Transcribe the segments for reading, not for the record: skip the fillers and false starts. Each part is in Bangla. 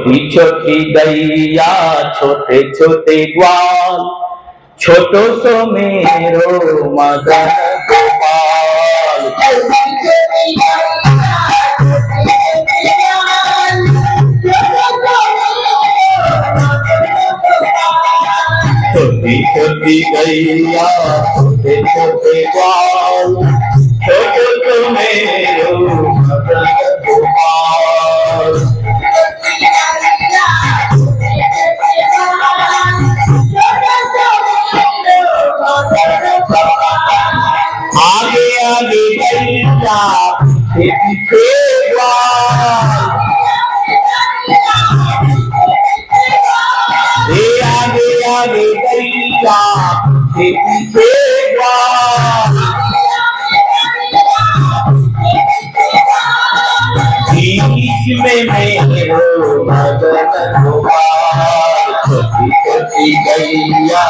छोटी छोटी गैया छोटे छोटे ग्वाल, छोटो सो मेरो मदन गोपाल। छोटी छोटी गैया छोटे छोटे ग्वाल, छोटो सो मेरो मदन गोपाल। आगे आगे गैया पीछे ग्वाल, आगे आगे गैया पीछे ग्वाल। बीच में मेरो मदन गोपाल, छोटी छोटी गैया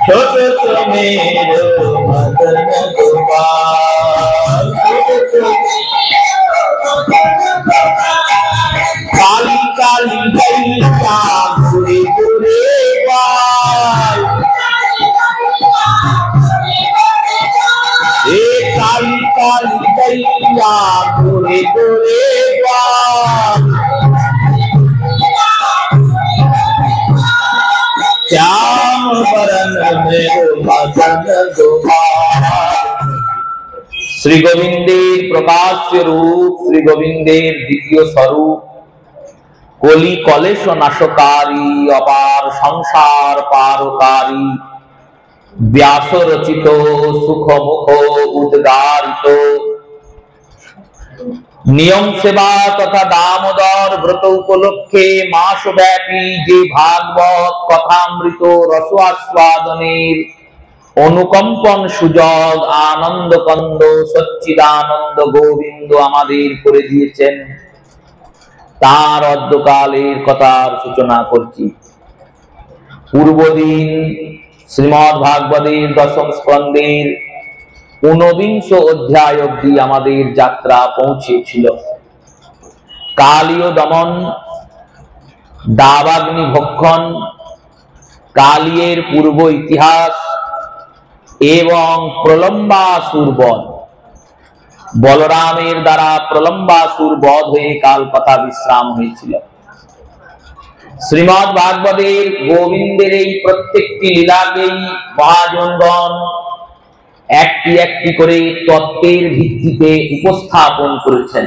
छोटो सो मेरो मदन गोपाल। काली काली गैया गोरे गोरे ग्वाल, काली काली गैया गोरे गोरे ग्वाल। श्याम बरन मेरो मदन गोपाल। श्री गोविंदेर प्रकाश्य रूप, श्री गोविंदेर द्वितीय स्वरूप, कलि कलेश नाशकारी, अपार संसार पारकारी, व्यास रचित सुख मुख उद्गारित, नियम सेवा तथा दामोदर व्रत उपलक्षे मासव्यापी जे भागवत कथामृत रस आस्वादनेर अनुकंपन सुजग आनंद कंद सच्चिदानंद गोविंद आमादेर करे दिएছেন, तार अद्यकालेर कथार सूचना करছি। पूर्वदिन श्रीमद् भागवतेर दशम स्कंदेर 49 अध्याय अब्दि आमादेर यात्रा पौঁছেছিল। कालीय दमन, दावाग्नि भक्षण, कालियेर पूर्व इतिहास एवं प्रलम्बासुर बध, बलरामेर द्वारा प्रलम्बासुर बध हয়ে कालकथा विश्राम হয়েছিল। श्रीमद् भागवतेर गोविंदेर এই প্রত্যেকটি লীলাকেই মহাজনগণ একটি একটি করে তত্ত্বের ভিত্তিতে উপস্থাপন করেছেন।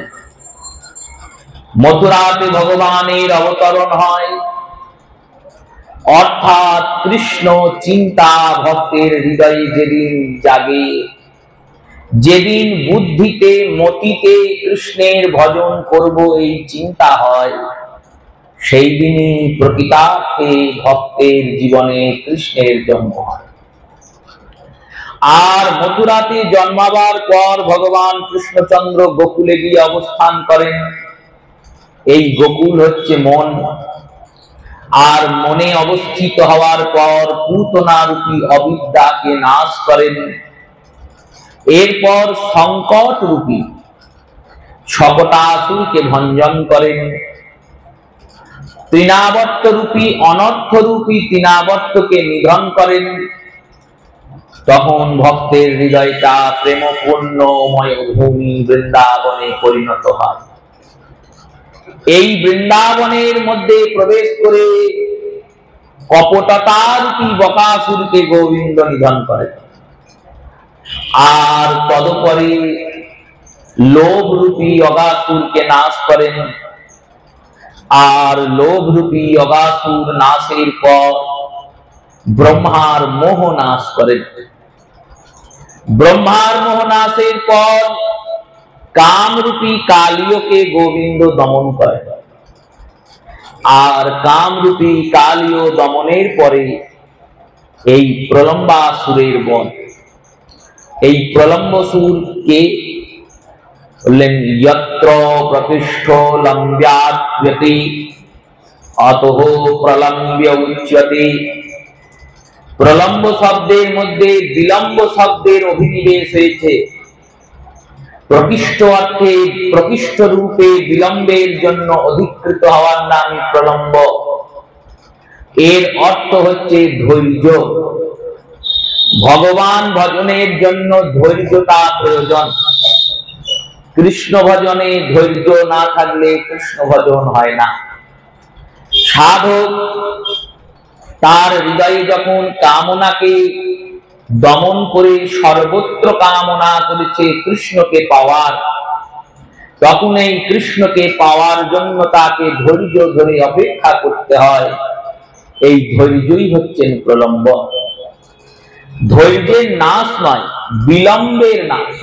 মথুরাতে ভগবানের অবতরণ হয়, অর্থাৎ কৃষ্ণ চিন্তা ভক্তের হৃদয়ে যেদিন জাগে, যেদিন বুদ্ধিতে মতিতে কৃষ্ণের ভজন করব এই চিন্তা হয়, সেই দিনই প্রকৃতার্থে ভক্তের জীবনে কৃষ্ণের জন্ম হয়। আর মথুরাতে জন্মাবার পর ভগবান কৃষ্ণচন্দ্র গোকুলে গিয়ে অবস্থান করেন। এই গোকুল হচ্ছে মন, আর মনে অবস্থিত হওয়ার পর পুতনা রূপী অবিদ্যাকে নাশ করেন। এরপর সংকট রূপী শকটাসুরকে ভঞ্জন করেন। তৃণাবর্ত রূপী অনর্থ রূপী তৃণাবর্তকে নিধন করেন। তখন ভক্তের হৃদয়টা প্রেমপূর্ণময় ভূমি বৃন্দাবনে পরিণত হয়। এই বৃন্দাবনের মধ্যে প্রবেশ করে কপটতারূপী বকাসুরকে গোবিন্দ নিধন করেন। আর তদুপরি লোভ রূপী অগাসুরকে নাশ করেন। আর লোভ রূপী অগাসুর নাশের পর ব্রহ্মার মোহ নাশ করেন। ব্রহ্মার মোহ নাশের পর কামরূপী কালীয়কে গোবিন্দ দমন করেন। আর কামরূপী কালীয় দমনের পরে এই প্রলম্বাসুরের বধ। এই প্রলম্বাসুর কে বললেন? যত্র প্রতিষ্ঠ লম্ব্যাত্যতি অতঃ প্রলম্ব্য উচ্যতে প্রলম্ব শব্দের মধ্যে বিলম্ব শব্দের অভিনিবেশ হয়েছে। প্রকৃষ্ট অর্থে প্রকৃষ্ট রূপে বিলম্বের জন্য অধিকৃত হওয়ার নামই প্রলম্ব। এর অর্থ হচ্ছে ধৈর্য। ভগবান ভজনের জন্য ধৈর্যতা প্রয়োজন। কৃষ্ণ ভজনে ধৈর্য না থাকলে কৃষ্ণ ভজন হয় না। সাধক তার হৃদয়ে যখন কামনাকে দমন করে সর্বত্র কামনা করেছে কৃষ্ণকে পাওয়ার, তখন এই কৃষ্ণকে পাওয়ার জন্য তাকে ধৈর্য ধরে অপেক্ষা করতে হয়। এই ধৈর্যই হচ্ছেন প্রলম্ব। ধৈর্যের নাশ নয়, বিলম্বের নাশ।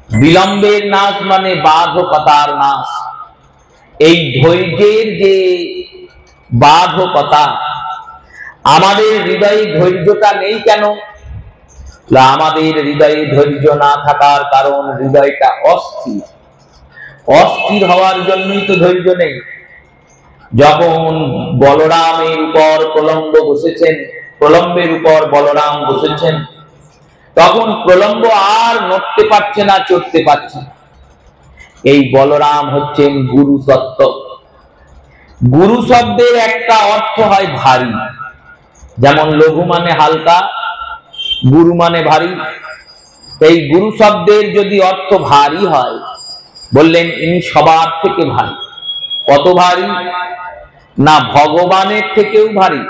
বিলম্বের নাশ মানে বাধকতার নাশ। এই ধৈর্যের যে বাধকতা, আমাদের হৃদয়ে ধৈর্যটা নেই কেন? আমাদের হৃদয়ে ধৈর্য না থাকার কারণ হৃদয়টা অস্থির। অস্থির হওয়ার জন্যই তো ধৈর্য নেই। যখন বলরামের উপর প্রলম্ব বসেছেন, প্রলম্বের উপর বলরাম বসেছেন, তখন প্রলম্ব আর নড়তে পারছে না, চড়তে পারছে না। এই বলরাম হচ্ছেন গুরু তত্ত্ব। গুরু শব্দের একটা অর্থ হয় ভারী, যেমন লঘু মানে হালকা, গুরু মানে ভারী। এই গুরু শব্দের যদি অর্থ ভারী হয়, বললেন ইনি সবার থেকে ভারী। কত ভারী? না, ভগবানের থেকেও ভারী।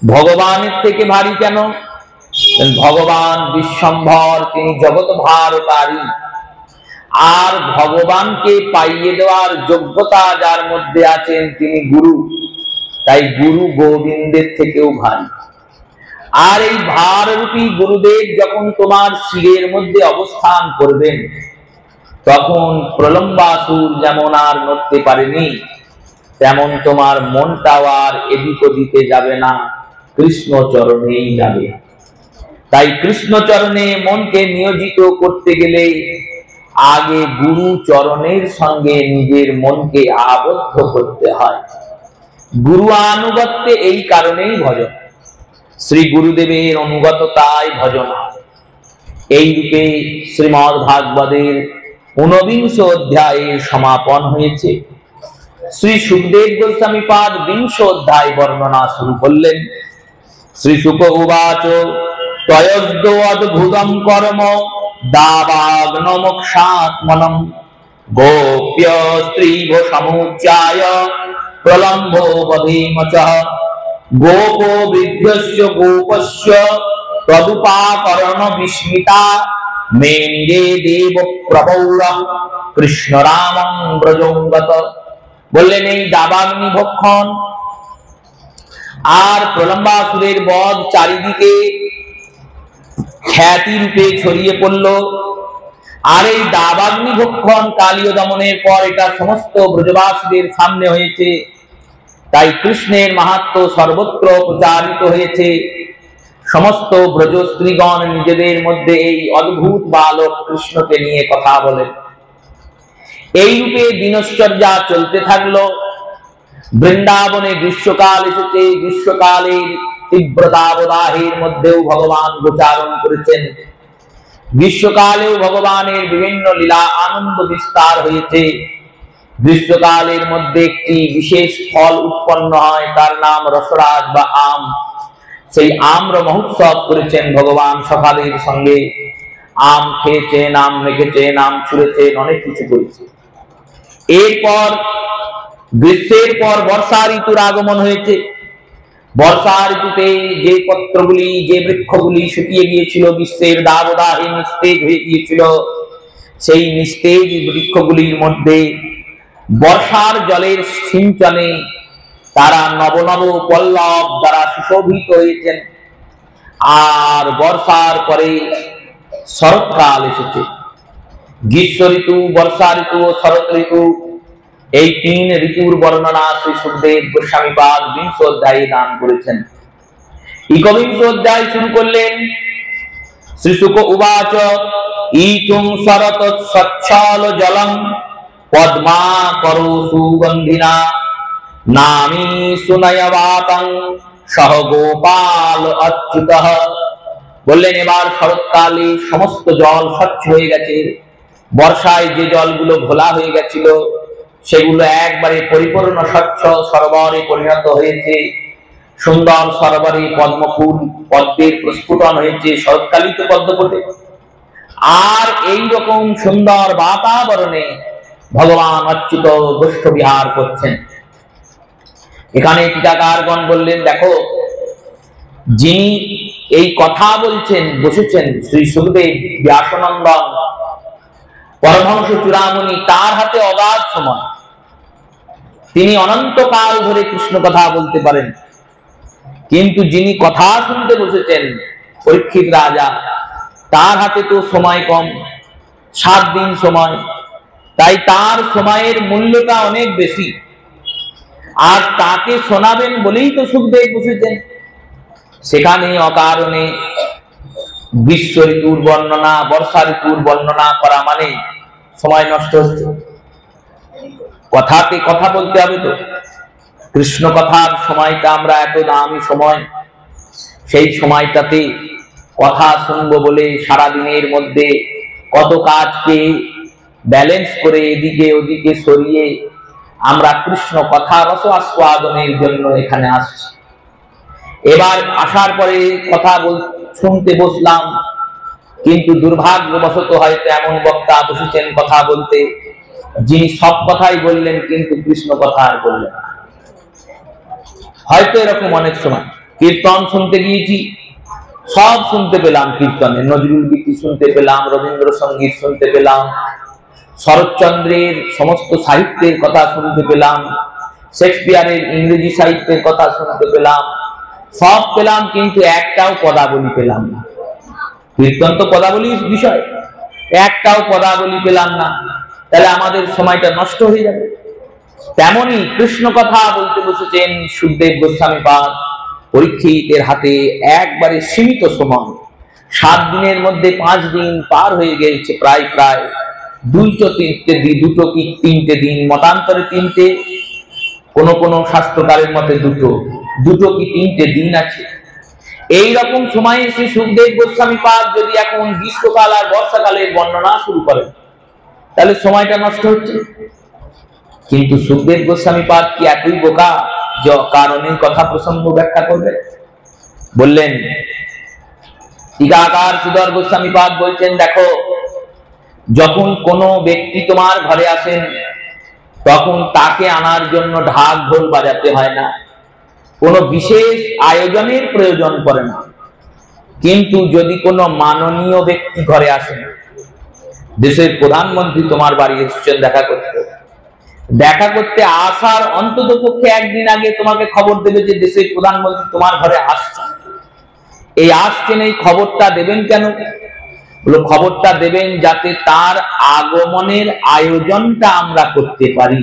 ভগবানের থেকে ভারী কেন? ভগবান বিশ্বম্ভর, তিনি জগৎ ভারকারী। আর ভগবানকে পাইয়ে দেওয়ার যোগ্যতা যার মধ্যে আছেন তিনি গুরু। তাই গুরু গোবিন্দের থেকেও ভারী। আর এই ভাররূপী গুরুদেব যখন তোমার শিরের মধ্যে অবস্থান করবেন, তখন প্রলম্বাসুর যেমন আর নড়তে পারেনি, তেমন তোমার মনটাও আর এদিক ওদিকে যাবে না, কৃষ্ণ চরণেই যাবে। তাই কৃষ্ণ চরণে মনকে নিয়োজিত করতে গেলে আগে গুরু চরণের সঙ্গে নিজের মনকে আবদ্ধ করতে হয়। গুরু আনুগত্যে এই কারণেই ভজন। শ্রী গুরুদেবের অনুগততায় ভজন। এই রূপে শ্রীমদ্ ভাগবতের ঊনবিংশ অধ্যায়ের সমাপন হয়েছে। শ্রী সুখদেব গোস্বামী পাদ 20 অধ্যায় বর্ণনা শুরু করলেন। শ্রী শুক উবাচ তয়স্য অদ্ভুতম কর্ম দাবাগ্ন মোক্ষাত্মনম গোপ্য স্ত্রীভ সমুচ্চায় প্রলম্বো বধেম চ গোপো বৃদ্ধস্য গোপস্য তদুপাকরণ বিস্মিতা মেনিরে দেব প্রবৌর কৃষ্ণ রামং ব্রজঙ্গত। বললেন এই দাবাগ্নি ভক্ষণ আর প্রলম্বাসুরের বধ চারিদিকে খ্যাতি রূপে ছড়িয়ে পড়ল। আর এই দাবাগ্নি ভক্ষণ কালীয় দমনের পর এটা সমস্ত ব্রজবাসীদের সামনে হয়েছে। তাই কৃষ্ণের মাহাত্ম্য সর্বত্র প্রচারিত হয়েছে। সমস্ত ব্রজ স্ত্রীগণ নিজেদের মধ্যে এই অদ্ভুত বালক কৃষ্ণকে নিয়ে কথা বলেন। এই রূপে দিনশ্চর্যা চলতে থাকলো। বৃন্দাবনে গ্রীষ্মকাল এসেছে। গ্রীষ্মকালের তীব্রতাবদাহের মধ্যেও ভগবান গোচারণ করেছেন। গ্রীষ্মকালেও ভগবানের বিভিন্ন লীলা আনন্দ বিস্তার হয়েছে। গ্রীষ্মকালের মধ্যে একটি বিশেষ ফল উৎপন্ন হয়, তার নাম রসরাজ বা আম। সেই আম্র মহোৎসব করেছেন ভগবান সকালের সঙ্গে। আম খেয়েছেন, আম মেখেছেন, আম ছুঁড়েছেন, অনেক কিছু করেছে। এরপর গ্রীষ্মের পর বর্ষা ঋতুর আগমন হয়েছে। বর্ষা ঋতুতে যে পত্রগুলি, যে বৃক্ষগুলি শুকিয়ে গিয়েছিল, গ্রীষ্মের দাবদাহে নিস্তেজ হয়ে গিয়েছিল, সেই নিস্তেজ বৃক্ষগুলির মধ্যে বর্ষার জলের সিঞ্চনে তারা নব নব পল্লব দ্বারা সুশোভিত হয়েছেন। আর বর্ষার পরে শরৎকাল এসেছে। গ্রীষ্ম ঋতু, বর্ষা ঋতু ও শরৎ ঋতু, এই 3 ঋতুর বর্ণনা শ্রী সুখদেব গোস্বামী পাদ 20 অধ্যায়ে দান করেছেন। 21 অধ্যায় শুরু করলেন। শ্রী শুক উবাচ ইতুং শরৎ সচ্ছল জলং পদ্মা করু সুগন্ধিনা নামি সুনয়বাতং সহ গোপাল অচ্যুতঃ। বললেন এবার শরৎকালে সমস্ত জল স্বচ্ছ হয়ে গেছে, বর্ষায় যে জলগুলো ঘোলা হয়ে গেছিল সেগুলো একবারে পরিপূর্ণ স্বচ্ছ সরোবরে পরিণত হয়েছে। সুন্দর সরোবরে পদ্মফুল পদ্মের প্রস্ফুটন হয়েছে, শরৎকালিত পদ্ম ফোটে। আর এইরকম সুন্দর বাতাবরণে ভগবান অচ্যুত গোষ্ঠ বিহার করছেন। এখানে টিকাকারগণ বললেন, দেখো যিনি এই কথা বলছেন বসেছেন শ্রী সুখদেব ব্যাসনন্দন পরমহংস চূড়ামণি, তার হাতে অগাধ সময়, তিনি অনন্তকাল ধরে কৃষ্ণ কথা বলতে পারেন। কিন্তু যিনি কথা শুনতে বসেছেন পরীক্ষিত রাজা, তার হাতে তো সময় কম, 7 দিন সময়, তাই তার সময়ের মূল্যটা অনেক বেশি। আর তাকে শোনাবেন বলেই তো সুখদেব বসেছেন। সেখানে অকারণে গ্রীষ্ম ঋতুর বর্ণনা, বর্ষা ঋতুর বর্ণনা করা মানে সময় নষ্ট হচ্ছে। কথাতে কথা বলতে হবে তো। কৃষ্ণ কথার সময়টা আমরা এত দামি সময়, সেই সময়টাতে কথা শুনবো বলে সারাদিনের মধ্যে কত কাজকে ব্যালেন্স করে এদিকে ওদিকে সরিয়ে আমরা কৃষ্ণ কথা রস আস্বাদনের জন্য এখানে আসছি। এবার আসার পরে কথা শুনতে বসলাম, কিন্তু দুর্ভাগ্যবশত হয়তো এমন বক্তা বসেছেন কথা বলতে যিনি সব কথাই বললেন কিন্তু কৃষ্ণ কথা আর বললেন না। হয়তো এরকম অনেক সময় কীর্তন শুনতে গিয়েছি, সব শুনতে পেলাম, কীর্তনে নজরুল গীতি শুনতে পেলাম, রবীন্দ্রসঙ্গীত শুনতে পেলাম, শরৎচন্দ্রের সমস্ত সাহিত্যের কথা শুনতে পেলাম, শেক্সপিয়ারের ইংরেজি সাহিত্যের কথা শুনতে পেলাম, সব পেলাম, কিন্তু একটাও পদাবলী পেলাম না। কীর্তন তো পদাবলীর বিষয়, একটাও পদাবলী পেলাম না, তাহলে আমাদের সময়টা নষ্ট হয়ে যাবে। তেমনি কৃষ্ণ কথা বলতে বসেছেন সুখদেব গোস্বামী পাদ, পরীক্ষিতের হাতে একবারে সীমিত সময়, 7 দিনের মধ্যে 5 দিন পার হয়ে গেছে, প্রায় 2 কি 3টে দিন, মতান্তরে 3টে, কোন শাস্ত্রকারের মতে 2 কি 3টে দিন আছে। এইরকম সময়ে শ্রী সুখদেব গোস্বামী পাদ যদি এখন গ্রীষ্মকাল আর বর্ষাকালের বর্ণনা শুরু করেন তাহলে সময়টা নষ্ট হচ্ছে। কিন্তু সুখদেব গোস্বামী পাদ কি এতই বোকা যে কারণে কথা প্রসঙ্গ ব্যাখ্যা করবে? বললেন, টিকাকার শ্রীধর গোস্বামী পাদ বলছেন, দেখো যখন কোনো ব্যক্তি তোমার ঘরে আসেন তখন তাকে আনার জন্য ঢাক ঢোল বাজাতে হয় না, কোনো বিশেষ আয়োজনের প্রয়োজন পড়ে না। কিন্তু যদি কোনো মাননীয় ব্যক্তি ঘরে আসেন, দেশের প্রধানমন্ত্রী তোমার বাড়ি এসেছেন দেখা করতে আসার অন্তত পক্ষে 1 দিন আগে তোমাকে খবর দেবে যে দেশের প্রধানমন্ত্রী তোমার ঘরে আসছেন। এই আসছেন, এই খবরটা দেবেন কেন? বলো, খবরটা দেবেন যাতে তার আগমনের আয়োজনটা আমরা করতে পারি।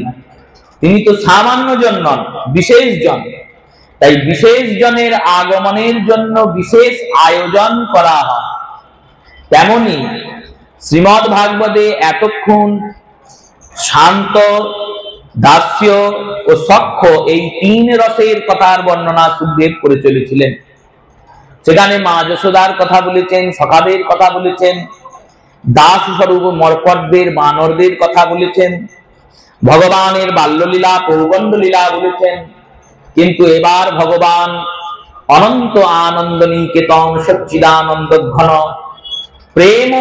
তিনি তো সামান্য জন নন, বিশেষ জন, তাই বিশেষ জনের আগমনের জন্য বিশেষ আয়োজন করা হয়। তেমনি শ্রীমদ্ ভাগবতে এতক্ষণ শান্ত, দাস্য ও সখ্য এই 3 রসের কথার বর্ণনা সুখদেব করে চলেছিলেন। সেখানে মা যশোদার কথা বলেছেন, সখাদের কথা বলেছেন, দাস স্বরূপ মর্কটদের বানরদের কথা বলেছেন, ভগবানের বাল্যলীলা পৌগণ্ড লীলা বলেছেন। কিন্তু এবার ভগবান অনন্ত আনন্দ নিকেতন সচ্চিদানন্দ ঘন প্রেম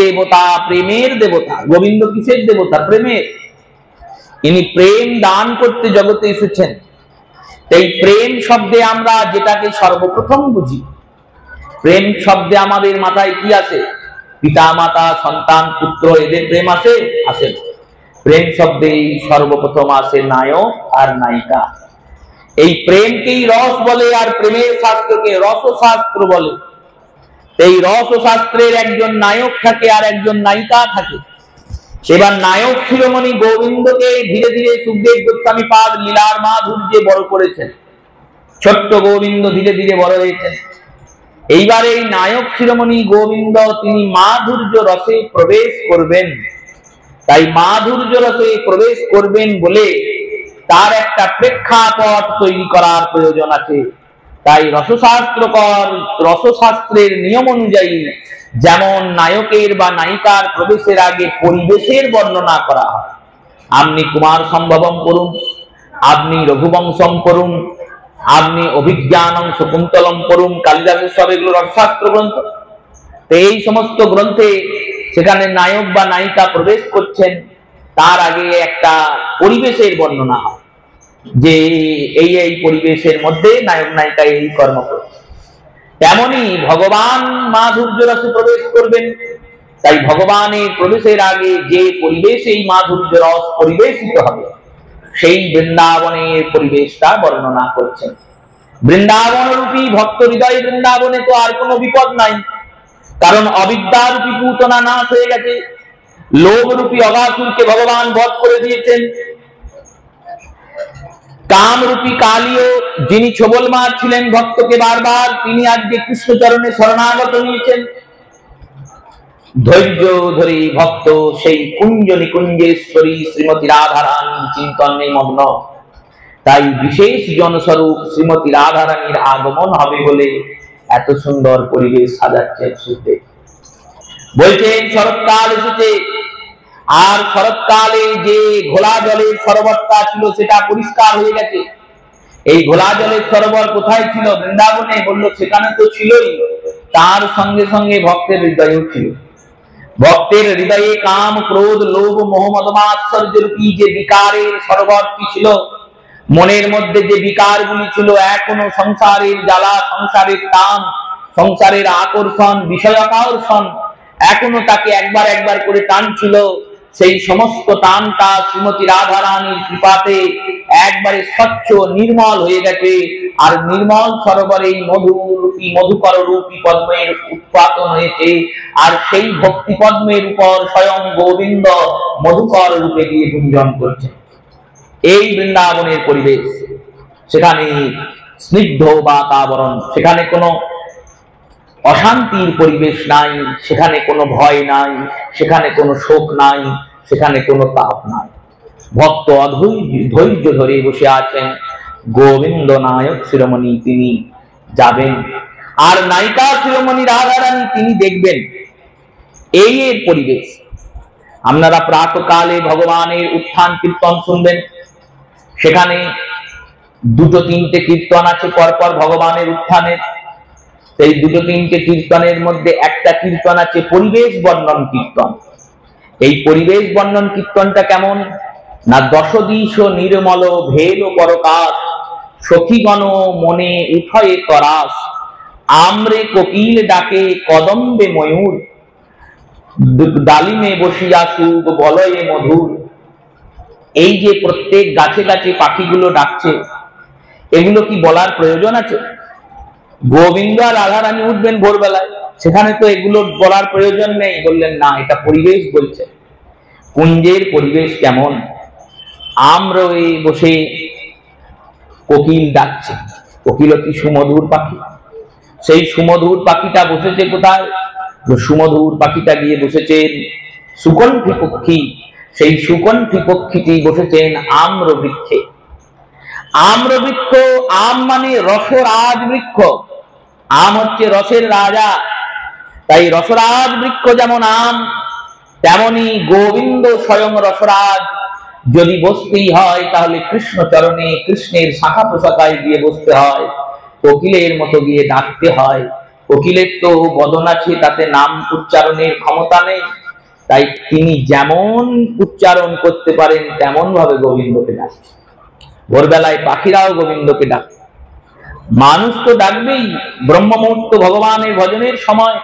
দেবতা, প্রেমের দেবতা। গোবিন্দ কিসের দেবতা? প্রেমের। ইনি প্রেম দান করতে জগতে এসেছেন। এই প্রেম শব্দে আমরা যেটাকে সর্বপ্রথম বুঝি, প্রেম শব্দে আমাদের মাথায় কি আসে? পিতা মাতা, সন্তান, পুত্র, এদের প্রেম আসে? আসে না। প্রেম শব্দেই সর্বপ্রথম আসে নায়ক আর নায়িকা। এই প্রেমকেই রস বলে, আর প্রেমের শাস্ত্রকে রসশাস্ত্র বলে। এই রসশাস্ত্রের একজন নায়ক থাকে আর একজন নায়িকা থাকে। এবার নায়ক শিরোমণি গোবিন্দকে ধীরে ধীরে সুখদেব গোস্বামী পাদ লীলার মাধুর্যে বড় করেছেন। ছোট্ট গোবিন্দ ধীরে ধীরে বড় হয়েছেন। এইবার এই নায়ক শিরোমণি গোবিন্দ তিনি মাধুর্য রসে প্রবেশ করবেন। তাই মাধুর্য রসে প্রবেশ করবেন বলে তার একটা প্রেক্ষাপট তৈরি করার প্রয়োজন আছে। তাই রসশাস্ত্রের নিয়ম অনুযায়ী যেমন নায়কের বা নায়িকার প্রবেশের আগে পরিবেশের বর্ণনা করা হয়, আপনি কুমার সম্ভবম করুন, আপনি রঘুবংশম করুন, আপনি অভিজ্ঞানম শকুন্তলম করুন, কালিদাসের সব এগুলো রসশাস্ত্র গ্রন্থ। তো এই সমস্ত গ্রন্থে সেখানে নায়ক বা নায়িকা প্রবেশ করছেন, তার আগে একটা পরিবেশের বর্ণনা হয় যে এই পরিবেশের মধ্যে নায়ক নায়িকা এই কর্ম করছে। তেমনি ভগবান মাধুর্য রসে প্রবেশ করবেন, তাই ভগবানের প্রবেশের আগে যে পরিবেশ এই মাধুর্য রস পরিবেশিত হবে সেই বৃন্দাবনের পরিবেশটা বর্ণনা করছেন। বৃন্দাবন রূপী ভক্ত হৃদয় বৃন্দাবনে তো আর কোনো বিপদ নাই, কারণ অবিদ্যারূপী পুতনা নাশ হয়ে গেছে, লোভরূপী অগাসুরকে ভগবান বধ করে দিয়েছেন, কামরূপী কালীয় যিনি ছোবলমার ছিলেন ভক্তকে বারবার, তিনি আজকে কৃষ্ণচরণে শরণাগত নিয়েছেন। ধৈর্য ধরে ভক্ত সেই কুঞ্জ নিকুঞ্জেশ্বরী শ্রীমতী রাধারানী চিন্তনে মগ্ন, তাই বিশেষ জনস্বরূপ শ্রীমতী রাধারানীর আগমন হবে বলে এত সুন্দর পরিবেশ সাজাচ্ছেন সুখদেব। বলছেন শরৎকাল এসেছে, আর শরৎকালে যে ঘোলা জলের সরোবরটা ছিল সেটা পরিষ্কার হয়ে গেছে। এই ঘোলা জলের সরোবর কোথায় ছিল? বৃন্দাবনে। বলল সেখানে তো ছিলই, তার সঙ্গে সঙ্গে ভক্তের হৃদয়েও ছিল। ভক্তের হৃদয়ে কাম ক্রোধ লোভ মোহ মদ মাৎসর্য রূপী যে বিকারের সরোবরটি ছিল, মনের মধ্যে যে বিকারগুলি ছিল, এখনো সংসারের জ্বালা, সংসারের টান, সংসারের আকর্ষণ, বিষয় আকর্ষণ এখনো তাকে একবার একবার করে টানছিল, সেই সমস্ত টানটা শ্রীমতী রাধারানীর কৃপাতে একবারে স্বচ্ছ নির্মল হয়ে গেছে। আর নির্মল সরোবরে মধুরূপী মধুকর রূপী পদ্মের উৎপাদন হয়েছে, আর সেই ভক্তি পদ্মের উপর স্বয়ং গোবিন্দ মধুকর রূপে গিয়ে গুঞ্জন করছে। এই বৃন্দাবনের পরিবেশ, সেখানে স্নিগ্ধ বাতাবরণ, সেখানে কোনো অশান্তির পরিবেশ নাই, সেখানে কোনো ভয় নাই, সেখানে কোনো শোক নাই, সেখানে কোনো তাপ নাই। ভক্ত ধৈর্য ধরে বসে আছেন, গোবিন্দ নায়ক শিরোমণি তিনি যাবেন, আর নায়িকা শিরোমণি রাধারানী তিনি দেখবেন। এই পরিবেশ আপনারা প্রাতকালে ভগবানের উত্থান কীর্তন শুনবেন, সেখানে দুটো তিনটে কীর্তন আছে পরপর ভগবানের উত্থানের। সেই দুটো তিনটে কীর্তনের মধ্যে একটা কীর্তন আছে পরিবেশ বর্ণন কীর্তন। এই পরিবেশ বর্ণন কীর্তনটা কেমন না, দশদিশ নির্মল ভেল পরকাশ, সখীগণ মনে উঠয়ে তরাস, আমরে কোকিল ডাকে কদম্বে ময়ূর, ডালিমে বসিয়া সুখ বলয়ে মধুর। এই যে প্রত্যেক গাছে গাছে পাখিগুলো ডাকছে, এগুলো কি বলার প্রয়োজন আছে? গোবিন্দ আর রাধারানী উঠবেন ভোরবেলায়, সেখানে তো এগুলো বলার প্রয়োজন নেই। বললেন না, এটা পরিবেশ বলছে। কুঞ্জের পরিবেশ কেমন? আমরয়ে বসে কোকিল ডাকছে, কোকিল কি সুমধুর পাখি, সেই সুমধুর পাখিটা বসেছে কোথায়? সুমধুর পাখিটা গিয়ে বসেছেন সুকণ্ঠী পক্ষী, সেই সুকণ্ঠী পক্ষীটি বসেছেন আম্র বৃক্ষে। আম্র বৃক্ষ, আম মানে রসরাজ বৃক্ষ, আম হচ্ছে রসের রাজা, তাই রসরাজ বৃক্ষ যেমন আম, তেমনি গোবিন্দ স্বয়ং রসরাজ। যদি বসতেই হয় তাহলে কৃষ্ণ চরণে, কৃষ্ণের শাখা প্রশাখায় গিয়ে বসতে হয়, কোকিলের মতো গিয়ে ডাকতে হয়। কোকিলের তো বদন আছে, তাতে নাম উচ্চারণের ক্ষমতা নেই, তাই তিনি যেমন উচ্চারণ করতে পারেন তেমন ভাবে গোবিন্দকে ডাকছে। ভোরবেলায় পাখিরাও গোবিন্দকে ডাকে, মানুষ তো ডাকবেই। ব্রহ্ম মুহূর্ত ভগবানের ভজনের সময়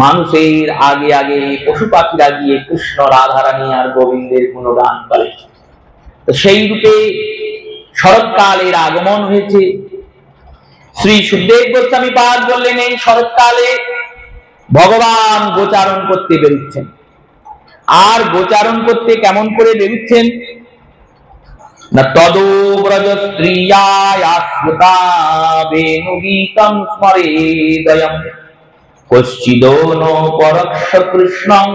মানুষের আগে আগে পশু পাখিরা গিয়ে কৃষ্ণ রাধারানী আর গোবিন্দের গুণগান করে। সেই রূপে শরৎকালের আগমন হয়েছে। শ্রী সুখদেব গোস্বামী পাদ বললেন, এই শরৎকালে ভগবান গোচারণ করতে বেরুচ্ছেন। আর গোচারণ করতে কেমন করে বেরুচ্ছেন না, তদোব্রজ স্ত্রিয়াস্মৃতা বেণুগীতম স্মরেদয়ম, কশ্চিদোনো পরক্ষ কৃষ্ণং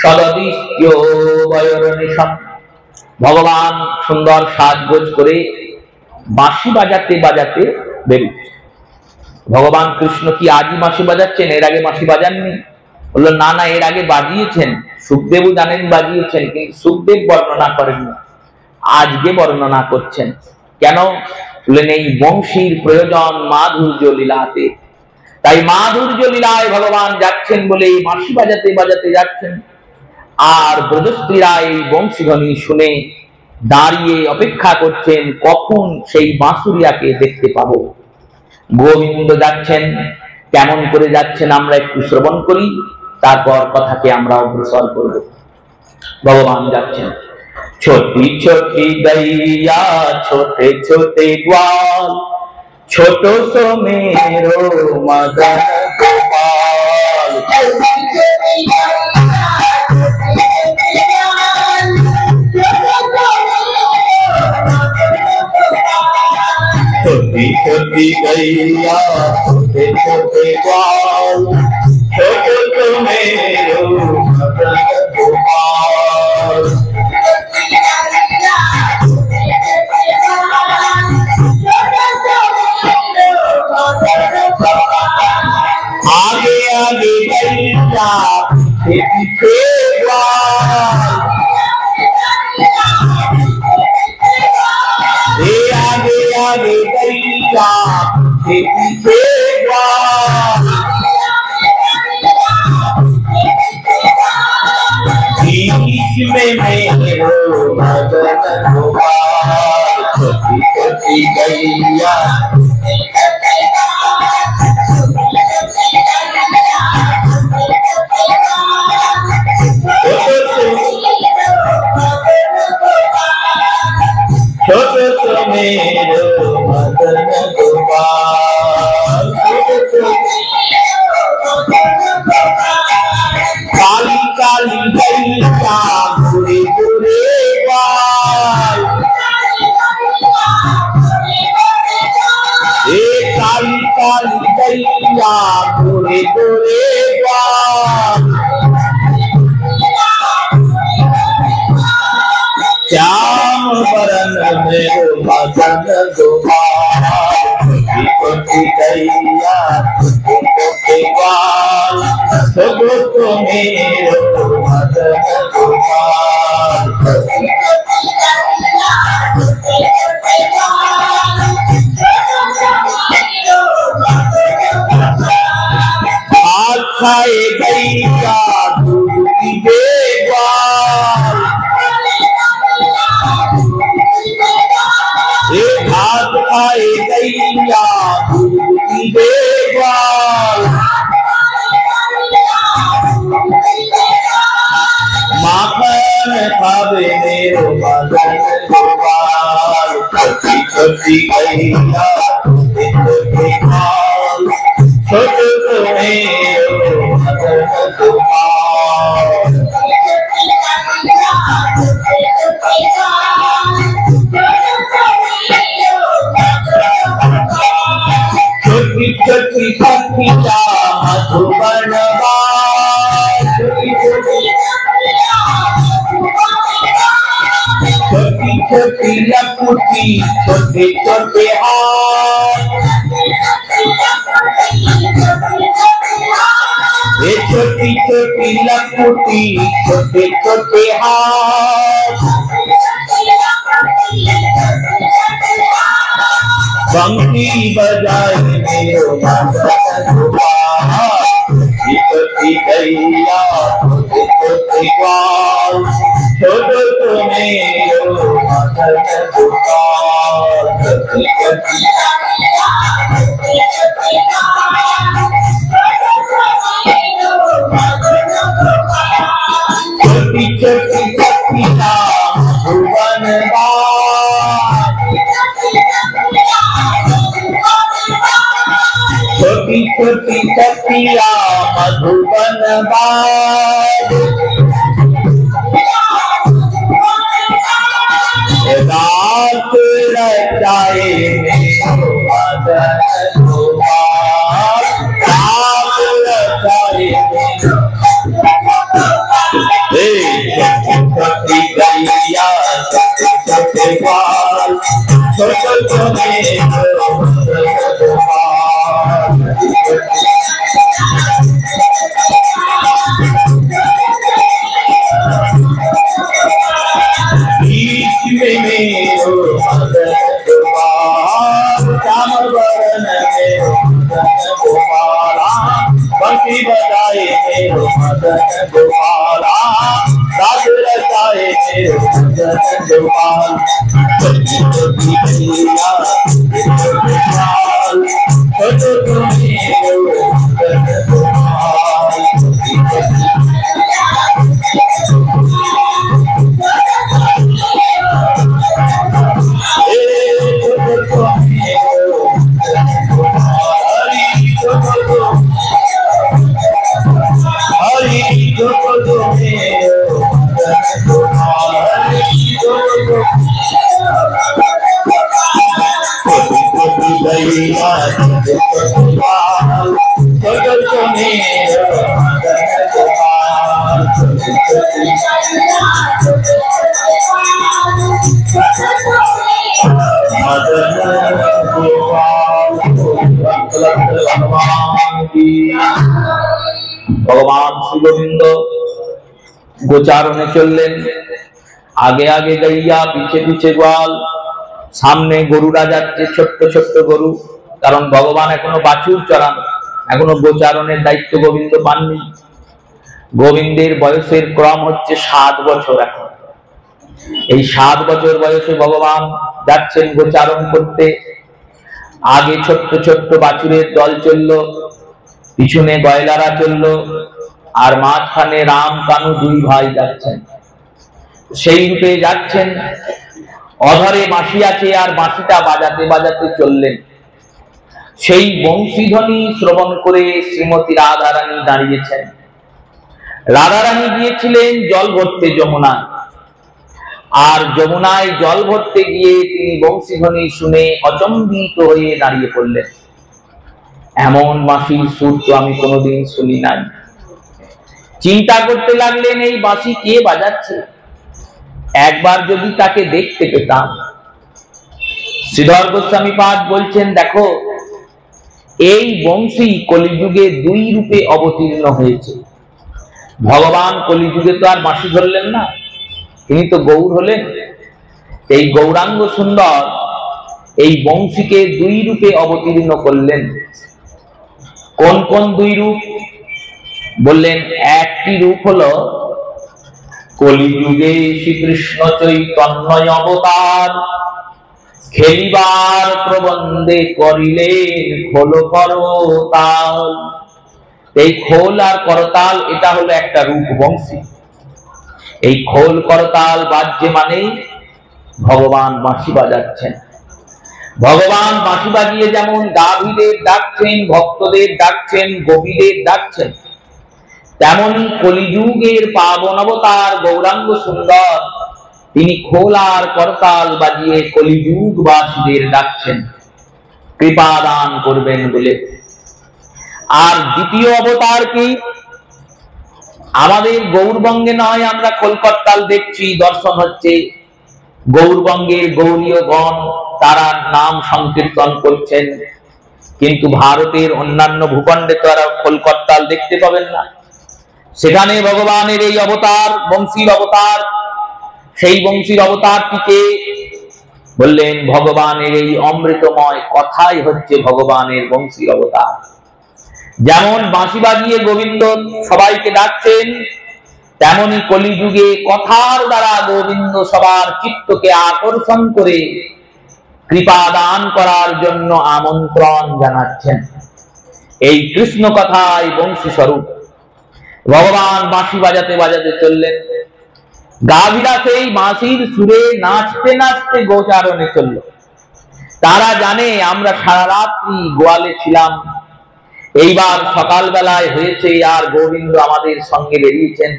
সদদিস্যবয়রনিশম। ভগবান সুন্দর সাজগোজ করে বাঁশি বাজাতে বাজাতে বেরুচ্ছে। ভগবান কৃষ্ণ কি আজই বাঁশি বাজাচ্ছেন, এর আগে বাঁশি বাজাননি? বললো না না, এর আগে বাজিয়েছেন, সুখদেবও জানেন বাজিয়েছেন, কিন্তু সুখদেব বর্ণনা করেননি, আজকে বর্ণনা করছেন। কেন? বললেন এই বংশীর প্রয়োজন মাধুর্য লীলাতে। তাই মাধুর্য লীলায় ভগবান যাচ্ছেন বলে এই বাঁশি বাজাতে বাজাতে যাচ্ছেন। আর ব্রজস্ত্রীরা এই বংশীধ্বনি শুনে দাঁড়িয়ে অপেক্ষা করছেন কখন সেই বাঁশুরিয়াকে দেখতে পাবো। গোবিন্দ যাচ্ছেন, কেমন করে যাচ্ছেন আমরা একটু শ্রবণ করি, তারপর কথাকে আমরা অগ্রসর করব। ভগবান যাচ্ছেন, ছোটি ছোটি গैया ছোটে ছোটে গ্वाल, ছোট সো मेरो मदन गोपाल। छोटी छोटी गैया छोटे छोटे ग्वाल, छोटो सो मेरो मदन गोपाल। आगे आगे गैया पीछे ग्वाल, आगे आगे गैया पीछे ग्वाल। बीच में मेरो मदन गोपाल, छोटी छोटी गैया छोटो सो मेरो मदन गोपाल। काली काली गैया गोरे गोरे ग्वाल, काली काली गैया गोरे गोरे ग्वाल। श्याम बरन मेरो मदन गोपाल, छोटी छोटी गैया छोटे छोटे ग्वाल, छोटो सो मेरो मदन गोपाल। हाथ खाए गैया दूध पीवे ग्वाल, हाथ खाए गैया दूध पीवे ग्वाल। माखन खावे मेरो मदन गोपाल, छोटी छोटी गैया छोटे छोटे ग्वाल, छोटो सो मेरो मदन गोपाल। छोटी छोटी पक्षिया मधुबन बाल, छोटी छोटी लकुटी छोटे छोटे हाथ, ये छोटी छोटी लकुटी छोटे छोटे हाथ। बंसी बजाए मेरो मदन गोपाल, छोटी गैया छोटे छोटे ग्वाल, छोटो सो मेरो मदन गोपाल। छोटी छोटी पक्षिया मधुबन बाल, छोटी छोटी पक्षिया मधुबन बाल। रात रचाए मेरो मदन गोपाल, रात रचाए छोटी गैया छोटे छोटे ग्वाल, छोटो सो मेरो मदन गोपाल। बीच में मेरो मदन गोपाल, श्याम बरन मेरो मदन गोपाला, बंसी बजाए मेरो मदन गोपाला, राग रचाए मेरो मदन गोपाल। भगवान श्री गोविंद गोचारणे चललेन, आगे आगे गैया, पीछे पीछे ग्वाल, सामने गरुड़ा जाच्छे, छोट्ट छोट्ट गरु, कारण भगवान एखोनो बाछुर चरान, एखोनो गोचारণের दायित्व गोविंद पानনি। गोविंदेर बयसेर क्रम हच्छे 7 বছর। এখন এই 7 বছর বয়সে ভগবান যাচ্ছেন গোচারণ করতে। आगे छोट्ट छोट्ट बाछुरेर दल चललो, पिछने गयलारा चललो, और माझखाने राम कानू दुई भाई जाच्छेन। सेई रूपे जाच्छेन, अधरे बाँशी आछे और बाँशीटा बाजाते बाजाते चललेन। सेई बंशीध्वनि श्रवण करे श्रीमती राधारानी दाঁড়িয়েছেন। राधारानी गिয়েছিলেন जल भरते যমুনায়, আর যমুনায় জল ভরতে গিয়ে তিনি বংশীধ্বনি শুনে অচম্বিত হয়ে দাঁড়িয়ে পড়লেন। এমন বাঁশির সুর তো আমি কোনোদিন শুনি নাই। চিন্তা করতে লাগলেন এই বাঁশি কে বাজাচ্ছে, একবার যদি তাকে দেখতে পেতাম। শ্রীধর গোস্বামী পাদ বলছেন, দেখো এই বংশী কলিযুগে 2 রূপে অবতীর্ণ হয়েছে। ভগবান কলিযুগে তো আর বাঁশি ধরলেন না, তিনি তো গৌর হলেন। এই গৌরাঙ্গ সুন্দর এই বংশীকে 2 রূপে অবতীর্ণ করলেন। কোন কোন 2 রূপ বললেন? একটি রূপ হলো কলিযুগে শ্রীকৃষ্ণ চৈতন্য অবতার, খেলিবার প্রবন্ধে করিলেন খোল করতাল। এই খোল আর করতাল এটা হলো একটা রূপ বংশী। এই খোল করতাল বাজছে মানে ভগবান বাঁশি বাজাচ্ছেন। ভগবান বাঁশি বাজিয়ে যেমন গাভীদের ডাকছেন, ভক্তদের ডাকছেন, গোপীদের ডাকছেন, তেমনি কলিযুগের পাবন অবতার গৌরাঙ্গ সুন্দর তিনি খোল আর করতাল বাজিয়ে কলিযুগবাসীদের ডাকছেন কৃপা দান করবেন বলে। আর দ্বিতীয় অবতার কি? আমাদের গৌরবঙ্গে নয় আমরা খোল করতাল দেখছি, দর্শন হচ্ছে, গৌরবঙ্গের গৌরীয়গণ তারা নাম সংকীর্তন করছেন, কিন্তু ভারতের অন্যান্য ভূখণ্ডে তো আর খোল করতাল দেখতে পাবেন না। সেখানে ভগবানের এই অবতার বংশীর অবতার, সেই বংশীর অবতারটিকে বললেন ভগবানের এই অমৃতময় কথাই হচ্ছে ভগবানের বংশীর অবতার। যেমন বাঁশি বাজিয়ে গোবিন্দ সবাইকে ডাকছেন, তেমনি কলিযুগে কথার দ্বারা গোবিন্দ সবার চিত্তকে আকর্ষণ করে কৃপা দান করার জন্য আমন্ত্রণ জানাচ্ছেন। এই কৃষ্ণ কথাই বংশী স্বরূপ। ভগবান বাঁশি বাজাতে বাজাতে চললেন। গাভীরা সেই বাঁশির সুরে নাচতে নাচতে গোচারণে চলল। তারা জানে আমরা সারা রাত্রি গোয়ালে ছিলাম, এইবার সকাল বেলায় হয়েছে আর গোবিন্দ আমাদের সঙ্গে বেরিয়েছেন।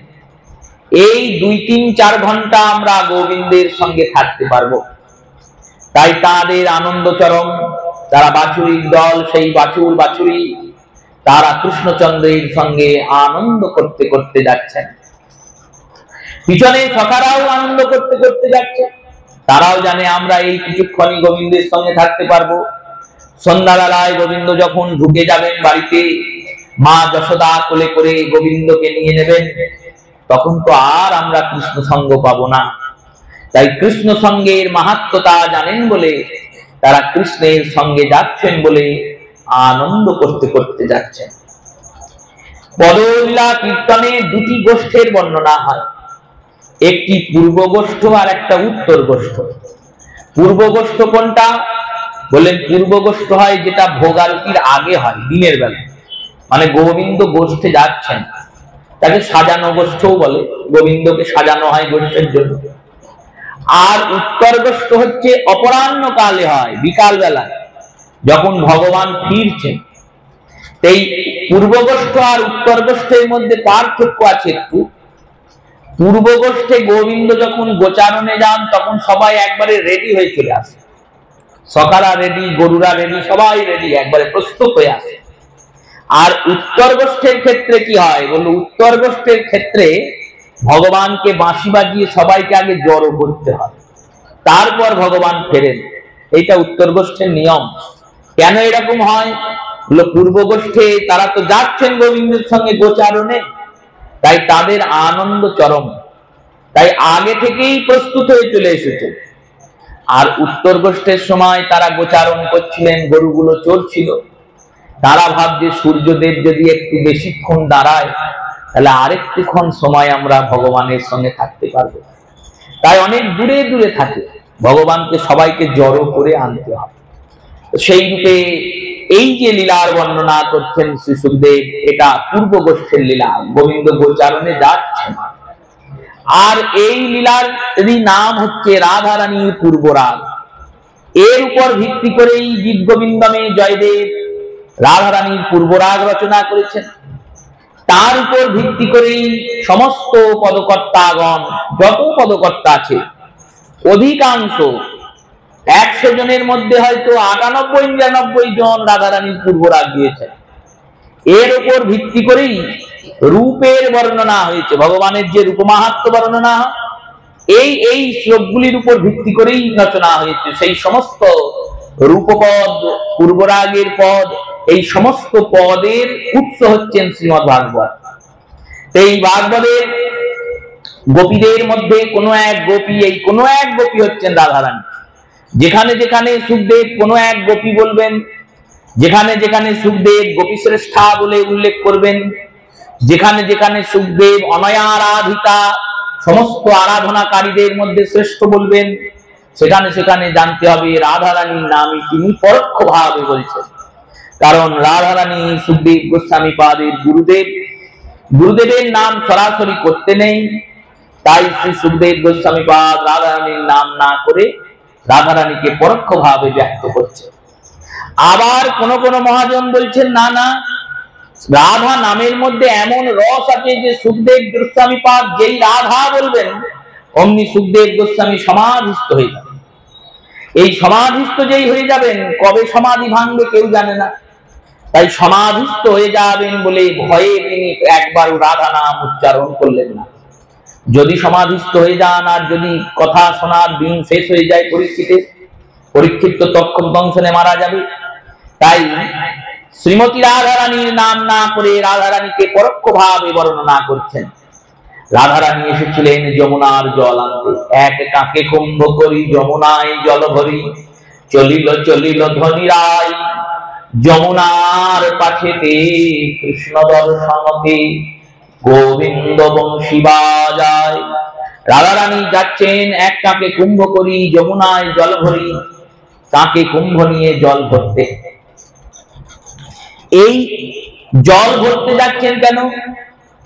এই 2-3-4 ঘন্টা আমরা গোবিন্দের সঙ্গে থাকতে পারবো। তাই তাদের আনন্দ চরম। তারা বাছুরির দল, সেই বাছুর বাছুরি তারা কৃষ্ণচন্দ্রের সঙ্গে আনন্দ করতে করতে যাচ্ছেন। পিছনে সখারাও আনন্দ করতে করতে যাচ্ছে। তারাও জানে আমরা এই কিছুক্ষণই গোবিন্দের সঙ্গে থাকতে পারবো। সন্ধ্যাবেলায় গোবিন্দ যখন ঢুকে যাবেন বাড়িতে, মা যশোদা কোলে করে গোবিন্দকে নিয়ে নেবেন, তখন তো আর আমরা কৃষ্ণ সঙ্গ পাবো না। তাই কৃষ্ণ সঙ্গের মাহাত্ম্যতা জানেন বলে তারা কৃষ্ণের সঙ্গে যাচ্ছেন বলে আনন্দ করতে করতে যাচ্ছেন। পদলীলা কীর্তনে দুটি গোষ্ঠের বর্ণনা হয়, একটি পূর্ব গোষ্ঠ আর একটা উত্তর গোষ্ঠ। পূর্ব গোষ্ঠ কোনটা? বলেন পূর্ব গোষ্ঠ হয় যেটা ভোগারতির আগে হয়, দিনের বেলা, মানে গোবিন্দ গোষ্ঠে যাচ্ছেন, তাকে সাজানো গোষ্ঠও বলে, গোবিন্দকে সাজানো হয় গোষ্ঠের জন্য। আর উত্তর গোষ্ঠ হচ্ছে অপরাহ্ন কালে হয়, বিকাল বেলায়, যখন ভগবান ফিরছেন। এই পূর্ব গোষ্ঠ আর উত্তর গোষ্ঠের মধ্যে পার্থক্য আছে একটু। পূর্ব গোষ্ঠে গোবিন্দ যখন গোচারণে যান তখন সবাই একবারে রেডি হয়ে চলে আসে, সকারা রেডি, গরুরা রেডি, সবাই রেডি, একবারে প্রস্তুত হয়ে আসে। আর উত্তর গোষ্ঠের ক্ষেত্রে কি হয় বলল, উত্তর গোষ্ঠের ক্ষেত্রে ভগবানকে বাঁশি বাজিয়ে সবাইকে আগে জড়ো করতে হয়, তারপর ভগবান ফেরেন। এইটা উত্তর গোষ্ঠের নিয়ম। কেন এরকম হয়? পূর্ব গোষ্ঠে তারা তো যাচ্ছেন গোবিন্দের সঙ্গে গোচারণে, তাই তাদের আনন্দ চরম, তাই আগে থেকেই প্রস্তুত হয়ে চলে এসেছে। আর উত্তর গোষ্ঠের সময় তারা গোচারণ করছিলেন, গরুগুলো চড়ছিল, তারা ভাবছে সূর্যদেব যদি একটু বেশিক্ষণ দাঁড়ায় তাহলে আরেকটুক্ষণ সময় আমরা ভগবানের সঙ্গে থাকতে পারবো, তাই অনেক দূরে দূরে থাকে, ভগবানকে সবাইকে জড়ো করে আনতে হবে। সেই রূপে এই যে লীলার বর্ণনা করছেন শ্রী সুখদেব, এটা পূর্ব গোষ্ঠের লীলা, গোবিন্দ গোচারণে যাচ্ছেন। আর এই লীলার নাম হচ্ছে রাধারানীর পূর্বরাগ। এর উপর ভিত্তি করেই গীত গোবিন্দমে জয়দেব রাধারানীর পূর্বরাগ রচনা করেছেন। তার উপর ভিত্তি করেই সমস্ত পদকর্তাগণ, যত পদকর্তা আছে অধিকাংশ 100 জনের মধ্যে হয়তো 98-99 জন রাধারানীর পূর্বরাগ দিয়েছেন। এর উপর ভিত্তি করেই রূপের বর্ণনা হয়েছে, ভগবানের যে রূপ মাহাত্ম্য বর্ণনা, এই শ্লোকগুলির উপর ভিত্তি করেই রচনা হয়েছে। সেই সমস্ত রূপপদ, পূর্বরাগের পদ, এই সমস্ত পদের উৎস হচ্ছেন শ্রীমদ্ ভাগবত। এই ভাগবতের গোপীদের মধ্যে কোনো এক গোপী হচ্ছেন রাধারানী। যেখানে যেখানে সুখদেব কোনো এক গোপী বলবেন, যেখানে যেখানে সুখদেব গোপী শ্রেষ্ঠা বলে উল্লেখ করবেন, যেখানে যেখানে সুখদেব অনয়ারাধিকা সমস্ত আরাধনাকারীদের মধ্যে শ্রেষ্ঠ বলবেন, সেখানে সেখানে জানতে হবে রাধারানীর নামই তিনি পরোক্ষ ভাবে বলছেন। কারণ রাধারানী সুখদেব গোস্বামী পাদের গুরুদেব, গুরুদেবের নাম সরাসরি করতে নেই, তাই শ্রী সুখদেব গোস্বামী পাদ রাধারানীর নাম না করে রাধারানীকে পরোক্ষ ভাবে ব্যক্ত করছে। আবার কোন কোন মহাজন বলছেন না না, রাধা নামের মধ্যে এমন রস আছে যে সুখদেব গোস্বামী পাদ যেই রাধা বলবেন অমনি সুখদেব গোস্বামী সমাধিস্থ হয়ে যাবেন। এই সমাধিস্থ যেই হয়ে যাবেন, কবে সমাধি ভাঙবে কেউ জানে না, তাই সমাধিস্থ হয়ে যাবেন বলে ভয়ে তিনি একবারও রাধা নাম উচ্চারণ করলেন না। যদি সমাধিস্থ হয়ে যান আর যদি কথা শোনার দিন শেষ হয়ে যায় পরীক্ষিত তো তক্ষক দংশনে মারা যাবে। তাই শ্রীমতী রাধারানীর নাম না করে রাধারানীকে পরোক্ষ ভাবে বর্ণনা করছেন। রাধারানী এসেছিলেন যমুনার জল আনতে, এক কাকে কুম্ভ করি যমুনায় জল ভরি, চলিল চলিল ধনী রায় যমুনার পাশেতে, কৃষ্ণ দর্শনতে গোবিন্দ বংশী বাজায়। রাধারানী যাচ্ছেন এক কাকে কুম্ভ করি যমুনায় জল ভরি, কাকে কুম্ভ নিয়ে জল ভরতে। এই জল ভরতে যাচ্ছেন কেন?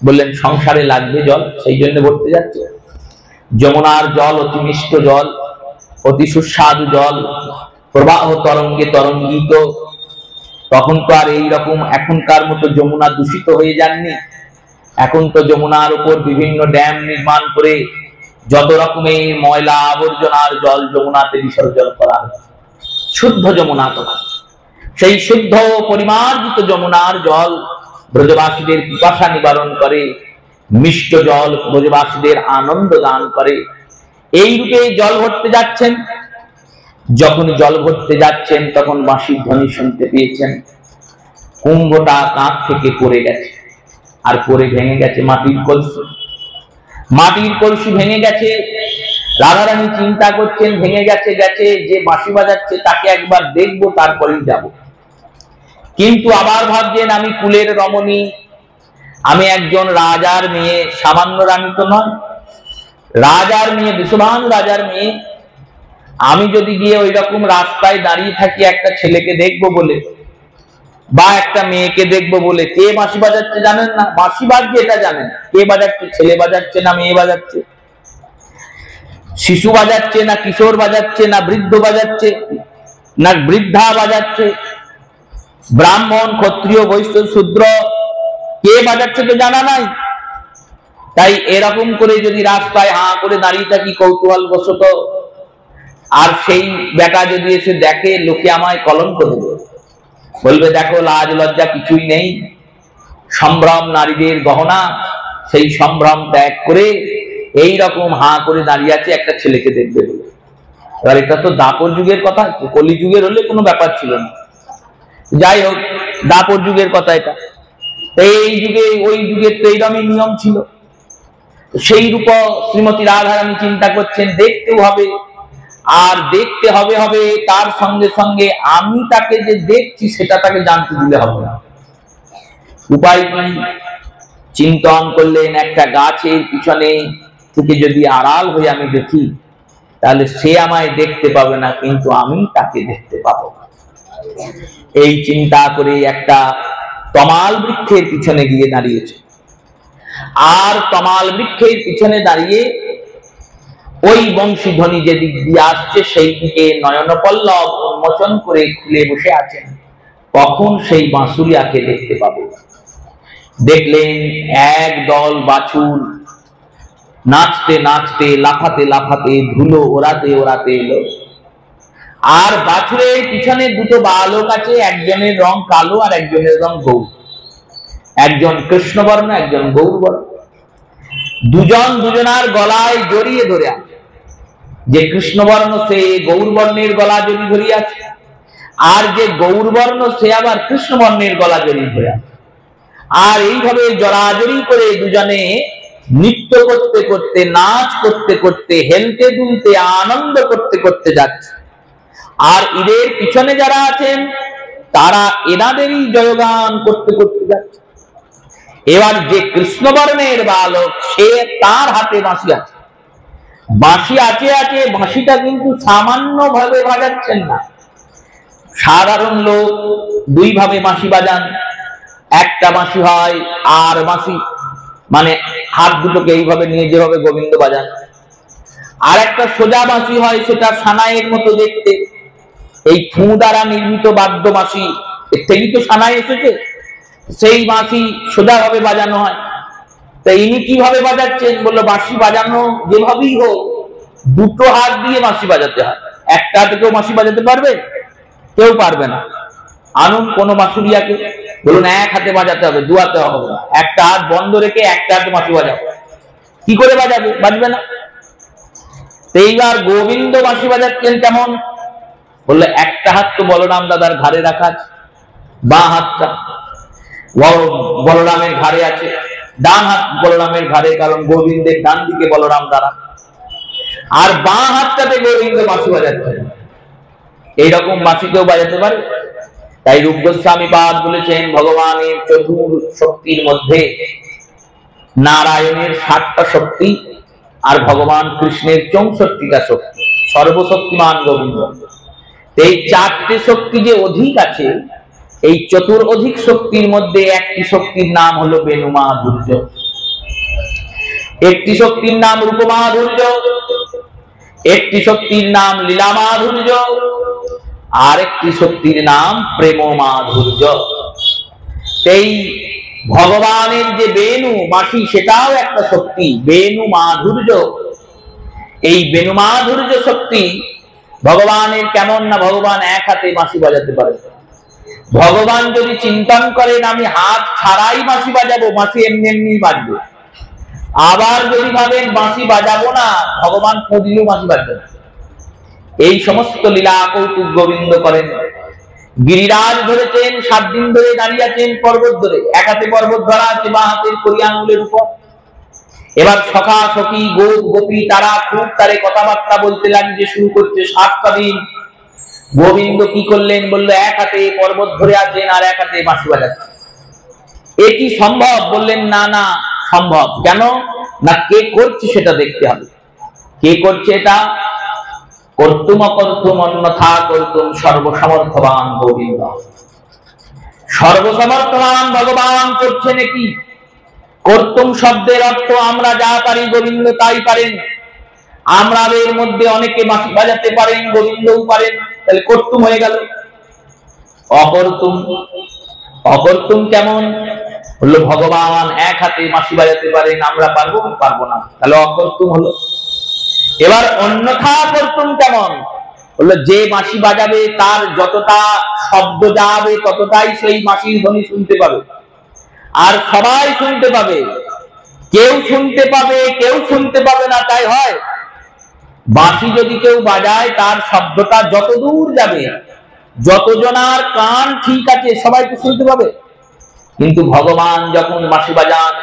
বললেন সংসারে লাগবে জল, সেই জন্য ভরতে যাচ্ছে। যমুনার জল অতি মিষ্ট জল, অতি সুস্বাদু জল, প্রবাহ তরঙ্গে তরঙ্গিত। তখন তো আর এইরকম এখনকার মতো যমুনা দূষিত হয়ে যাননি। এখন তো যমুনার উপর বিভিন্ন ড্যাম নির্মাণ করে যত রকমের ময়লা আবর্জনার জল যমুনাতে বিসর্জন করা হচ্ছে। শুদ্ধ যমুনা তো, সেই শুদ্ধ পরিমার্জিত যমুনার জল ব্রজবাসীদের পিপাসা নিবারণ করে, মিষ্ট জল ব্রজবাসীদের আনন্দ দান করে। এই রূপে জল ভরতে যাচ্ছেন। যখন জল ভরতে যাচ্ছেন তখন বাঁশির ধ্বনি শুনতে পেয়েছেন। কুম্ভটা কাঁধ থেকে পড়ে গেছে, আর পড়ে ভেঙে গেছে মাটির কলসি। মাটির কলসি ভেঙে গেছে। রাধারানী চিন্তা করছেন, ভেঙে গেছে গেছে, যে বাঁশি বাজাচ্ছে তাকে একবার দেখবো, তারপরেই যাব। কিন্তু আবার ভাবছেন, আমি কুলের রমণী, আমি একজন রাজার মেয়ে, সামান্য রানী তো নয়, রাজার মেয়ে, বিশ্ববান রাজার মেয়ে। আমি যদি গিয়ে ওই রকম রাস্তায় দাঁড়িয়ে থাকি একটা ছেলেকে দেখবো বলে, বা একটা মেয়েকে দেখবো বলে, কে বাঁশি বাজাচ্ছে জানেন না? বাঁশি বাজছে এটা জানেন, কে বাজাচ্ছে? ছেলে বাজাচ্ছে না মেয়ে বাজাচ্ছে? শিশু বাজাচ্ছে না কিশোর বাজাচ্ছে, না বৃদ্ধ বাজাচ্ছে, না বৃদ্ধা বাজাচ্ছে, ব্রাহ্মণ ক্ষত্রিয় বৈশ্য শূদ্র, কে বাজাচ্ছে তো জানা নাই। তাই এরকম করে যদি রাস্তায় হাঁ করে দাঁড়িয়ে থাকি কৌতূহল বশত, আর সেই বেটা যদি এসে দেখে, লোকে আমায় কলঙ্ক দেবে, বলবে দেখো লাজ লজ্জা কিছুই নেই, সম্ভ্রম নারীদের গহনা, সেই সম্ভ্রম ত্যাগ করে এই রকম হাঁ করে দাঁড়িয়ে আছে একটা ছেলেকে দেখবে বলে। এবার এটা তো দাপর যুগের কথা, কলি যুগের হলে কোনো ব্যাপার ছিল না। যাই হোক, দাপর যুগের কথা এটা। এই যুগে ওই যুগের তো এইরকমই নিয়ম ছিল। সেই রূপ শ্রীমতী রাধারানী চিন্তা করছেন, দেখতেও হবে, আর দেখতে হবে হবে তার সঙ্গে সঙ্গে আমি তাকে যে দেখছি সেটা তাকে জানতে দিলে হবে না। উপায় কি? চিন্তন করলেন, একটা গাছের পিছনে থেকে যদি আড়াল হয়ে আমি দেখি, তাহলে সে আমায় দেখতে পাবে না, কিন্তু আমি তাকে দেখতে পাবো। এই চিন্তা করে একটা তমাল বৃক্ষের পিছনে গিয়ে দাঁড়িয়েছে। আর তমাল বৃক্ষের পিছনে দাঁড়িয়ে ওই বংশীধ্বনি যেদিক দিয়ে আসছে সেই দিকে নয়নপল্লব উন্মোচন করে খুলে বসে আছেন। কখন সেই বাঁশুরিয়াকে দেখতে পাবো। দেখলেন এক দল বাছুর নাচতে নাচতে, লাফাতে লাফাতে, ধুলো ওড়াতে ওড়াতে এলো। আর বাছুরের পিছনে দুটো বালক আছে, একজনের রং কালো আর একজনের রং গৌর, একজন কৃষ্ণবর্ণ একজন গৌরবর্ণ। দুজন দুজনার গলায় জড়িয়ে ধরে আছে। যে কৃষ্ণবর্ণ সে গৌরবর্ণের গলা জড়িয়ে ধরে আছে, আর যে গৌরবর্ণ সে আবার কৃষ্ণবর্ণের গলা জড়িয়ে ধরে আছে। আর এইভাবে জড়াজড়ি করে দুজনে নৃত্য করতে করতে, নাচ করতে করতে, হেলতে দুলতে, আনন্দ করতে করতে যাচ্ছে। আর এদের পিছনে যারা আছেন তারা এনাদেরই জয়গান করতে করতে যাচ্ছে। এবার যে কৃষ্ণবর্ণের বালক, সে তার হাতে বাঁশি আছে। বাঁশি আছে আছে, বাঁশিটা কিন্তু সামান্য ভাবে বাজাচ্ছেন না। সাধারণ লোক দুই ভাবে বাঁশি বাজান। একটা বাঁশি হয় আর বাঁশি, মানে হাত দুটোকে এইভাবে নিয়ে যেভাবে গোবিন্দ বাজান। আর একটা সোজা বাঁশি হয়, সেটা সানাইয়ের মতো দেখতে, এই ফু দ্বারা নির্মিত বাদ্য বাঁশি, এর থেকেই তো সানাই এসেছে। সেই বাঁশি সোজা ভাবে বাজানো হয়। তা ইনি কিভাবে বাজাচ্ছেন? বললো বাঁশি বাজানো যেভাবেই হোক দুটো হাত দিয়ে বাঁশি বাজাতে হয়। একটা হাতে কেউ বাঁশি বাজাতে পারবে? কেউ পারবে না। আনুন কোন বাঁশুরিয়াকে, বলুন এক হাতে বাজাতে হবে, দু হাতে হবে না, একটা হাত বন্ধ রেখে একটা হাতে বাঁশি বাজাবো। কি করে বাজাবে? বাজবে না। এইবার গোবিন্দ বাঁশি বাজাচ্ছেন কেমন? বললে একটা হাত তো বলরাম দাদার ঘাড়ে রাখা আছে, বাঁ হাতটা বলরামের ঘাড়ে আছে, ডান হাত বলরামের ঘাড়ে, কারণ গোবিন্দের ডান দিকে বলরাম দ্বারা, আর বাঁ হাতটাতে গোবিন্দ বাঁশি বাজাচ্ছেন। এইরকম বাঁশি কেউ বাজাতে পারে? তাই রূপ গোস্বামী পাদ বলেছেন, ভগবানের চতুর শক্তির মধ্যে নারায়ণের 60টা শক্তি আর ভগবান কৃষ্ণের 64টা শক্তি, সর্বশক্তিমান গোবিন্দ। এই 4টে শক্তি যে অধিক আছে, এই চতুর অধিক শক্তির মধ্যে একটি শক্তির নাম হলো বেণু মাধুর্য, একটি শক্তির নাম রূপ মাধুর্য, একটি শক্তির নাম লীলা মাধুর্য, আর একটি শক্তির নাম প্রেম মাধুর্য। এই ভগবানের যে বেণু বাঁশি, সেটাও একটা শক্তি, বেণু মাধুর্য। এই বেণু মাধুর্য শক্তি ভগবানের কেমন না, ভগবান এক হাতে বাঁশি বাজাতে পারে। ভগবান যদি চিন্তন করেন আমি হাত ছাড়াই বাঁশি বাজাবো, বাঁশি এমনি এমনি বাজবে। আবার যদি ভাবেন বাঁশি বাজাবো না, ভগবান খুঁজলেও বাঁশি বাজবে না। এই সমস্ত লীলা কৌতুক গোবিন্দ করেন। গিরিরাজ ধরেছেন, 7 দিন ধরে দাঁড়িয়ে আছেন পর্বত ধরে, এক হাতে পর্বত ধরা আছে, বা হাতের কড়ি আঙুলের উপর। এবার সখা সখী গোপ গোপী তারা খুব তারে কথাবার্তা বলতে লাগিয়ে শুরু করছে। 7টা দিন গোবিন্দ কি করলেন? বললো এক হাতে পর্বত ধরে আছেন আর এক হাতে বাঁশি বাজাচ্ছেন। এ কি সম্ভব? বললেন না না সম্ভব। কেন না, কে করছে সেটা দেখতে হবে। কে করছে এটা? কর্তুম অকর্তুম অন্যথা কর্তুম সর্বসমর্থবান গোবিন্দ। সর্বসমর্থবান ভগবান করছে নাকি? কর্তুম শব্দের অর্থ আমরা যা পারি গোবিন্দ তাই পারেন। আমরা এর মধ্যে অনেকে বাঁশি বাজাতে পারেন, গোবিন্দও পারেন, তাহলে কর্তুম হয়ে গেল। অকর্তুম, অকর্তুম কেমন? বললো ভগবান এক হাতে বাঁশি বাজাতে পারেন, আমরা পারবো? পারবো না, তাহলে অকর্তুম হলো। এবার অন্যথা কর্তুম কেমন? বললো যে বাঁশি বাজাবে তার যতটা শব্দ যাবে ততটাই সেই বাঁশির ধ্বনি শুনতে পাবে, আর সবাই শুনতে পাবে। কেউ শুনতে পাবে, কেউ শুনতে পাবে না, তাই হয়। বাঁশি যদি কেউ বাজায় তার শব্দটা যত দূর যাবে, যতজনার কান ঠিক আছে সবাই তো শুনতে পাবে। কিন্তু ভগবান যখন বাঁশি বাজান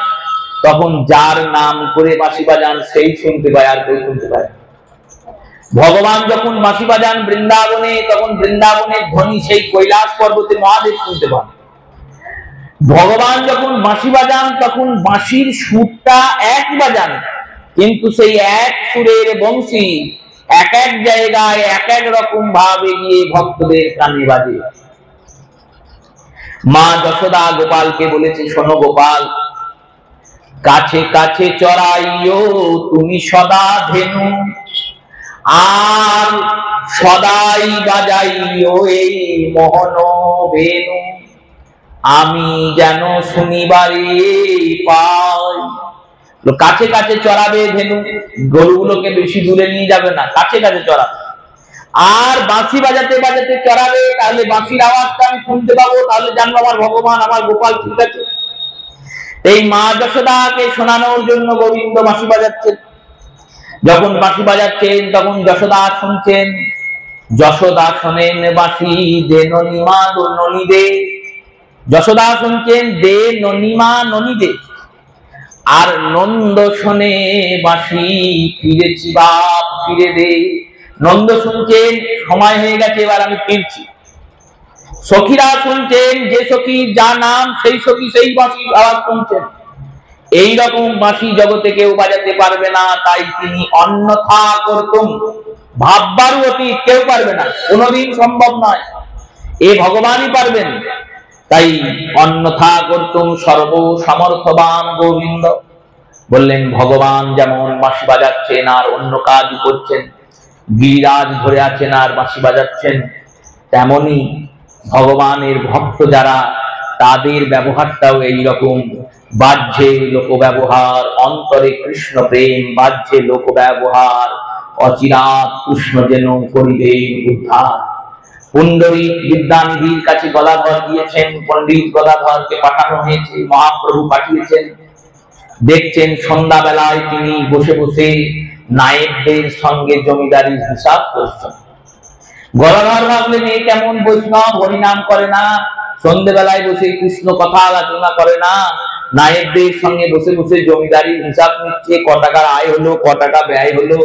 তখন যার নাম করে বাঁশি বাজান সেই শুনতে পায়, আর কেউ শুনতে পায়। ভগবান যখন বাঁশি বাজান বৃন্দাবনে, তখন বৃন্দাবনের ধ্বনি সেই কৈলাস পর্বতে মহাদেব শুনতে পান। ভগবান যখন বাঁশি বাজান তখন বাঁশির সুরটা এক বাজান, কিন্তু সেই এক সুরের বংশী এক এক জায়গায় এক এক রকম ভাবে গিয়ে ভক্তদের কানে বাজে। মা যশোদা গোপালকে বলেছে, শোনো গোপাল, কাছে কাছে চড়াইও তুমি সদা ধেনু, আর সদাই বাজাইও এই মোহন বেনু, আমি যেন শুনিবারে পাই। কাছে কাছে চড়াবে ধেনু, গরুগুলোকে বেশি দূরে নিয়ে যাবে না, কাছে কাছে চড়াবে। আর বাঁশি বাজাতে বাজাতে চড়াবে, তাহলে বাঁশির আওয়াজটা আমি শুনতে পাবো, তাহলে জানবো আমার ভগবান, আমার গোপাল ঠিক আছে। এই মা যশোদাকে শোনানোর জন্য গোবিন্দ বাঁশি বাজাচ্ছেন। যখন বাঁশি বাজাচ্ছেন তখন যশোদা শুনছেন। যশোদা শোনেন বাঁশি দে ননিমা ননি দে। যশোদা শুনছেন দে ননিমা ননি দে। আর নন্দ শোনে বাঁশি ফিরেছি বাপ ফিরে দে। নন্দ শুনছেন সময় হয়ে গেছে, এবার আমি ফিরছি। সখীরা শুনছেন, যে সখী যা নাম সেই সখী সেই বাঁশি আওয়াজ শুনছেন। এইরকম বাঁশি জগতে কেউ বাজাতে পারবে না, তাই তিনি অন্যথা কর্তুম, ভাববারও অতীত, কেউ পারবে না, কোনোদিন সম্ভব নয়, এ ভগবানই পারবেন। তাই অন্যথা কর্তুম সর্ব সমর্থবান গোবিন্দ। বললেন ভগবান যেমন বাঁশি বাজাচ্ছেন আর অন্য কাজ করছেন, গিরিরাজ ধরে আছেন আর বাঁশি বাজাচ্ছেন, তেমনি ভগবানের ভক্ত যারা তাদের ব্যবহারটাও এইরকম। বাহ্যে লোক ব্যবহার, অন্তরে কৃষ্ণ প্রেম, বাহ্যে লোক ব্যবহার, অচিরাত কৃষ্ণ যেন করিবেন উদ্ধার। পুণ্ডরীক বিদ্যানিধির কাছে গদাধর গিয়েছেন, পণ্ডিত গদাধরকে পাঠানো হয়েছে, মহাপ্রভু পাঠিয়েছেন। দেখছেন সন্ধ্যাবেলায় তিনি বসে বসে নায়েবদের সঙ্গে জমিদারি হিসাব করছেন। গদাধর ভাবলেন এ কেমন বৈষ্ণব, হরিনাম করে না, সন্ধ্যেবেলায় বসে কৃষ্ণ কথা আলোচনা করে না, নায়েবদের সঙ্গে বসে বসে জমিদারি হিসাব নিচ্ছে, ক টাকার আয় হলো, ক টাকা ব্যয় হলো।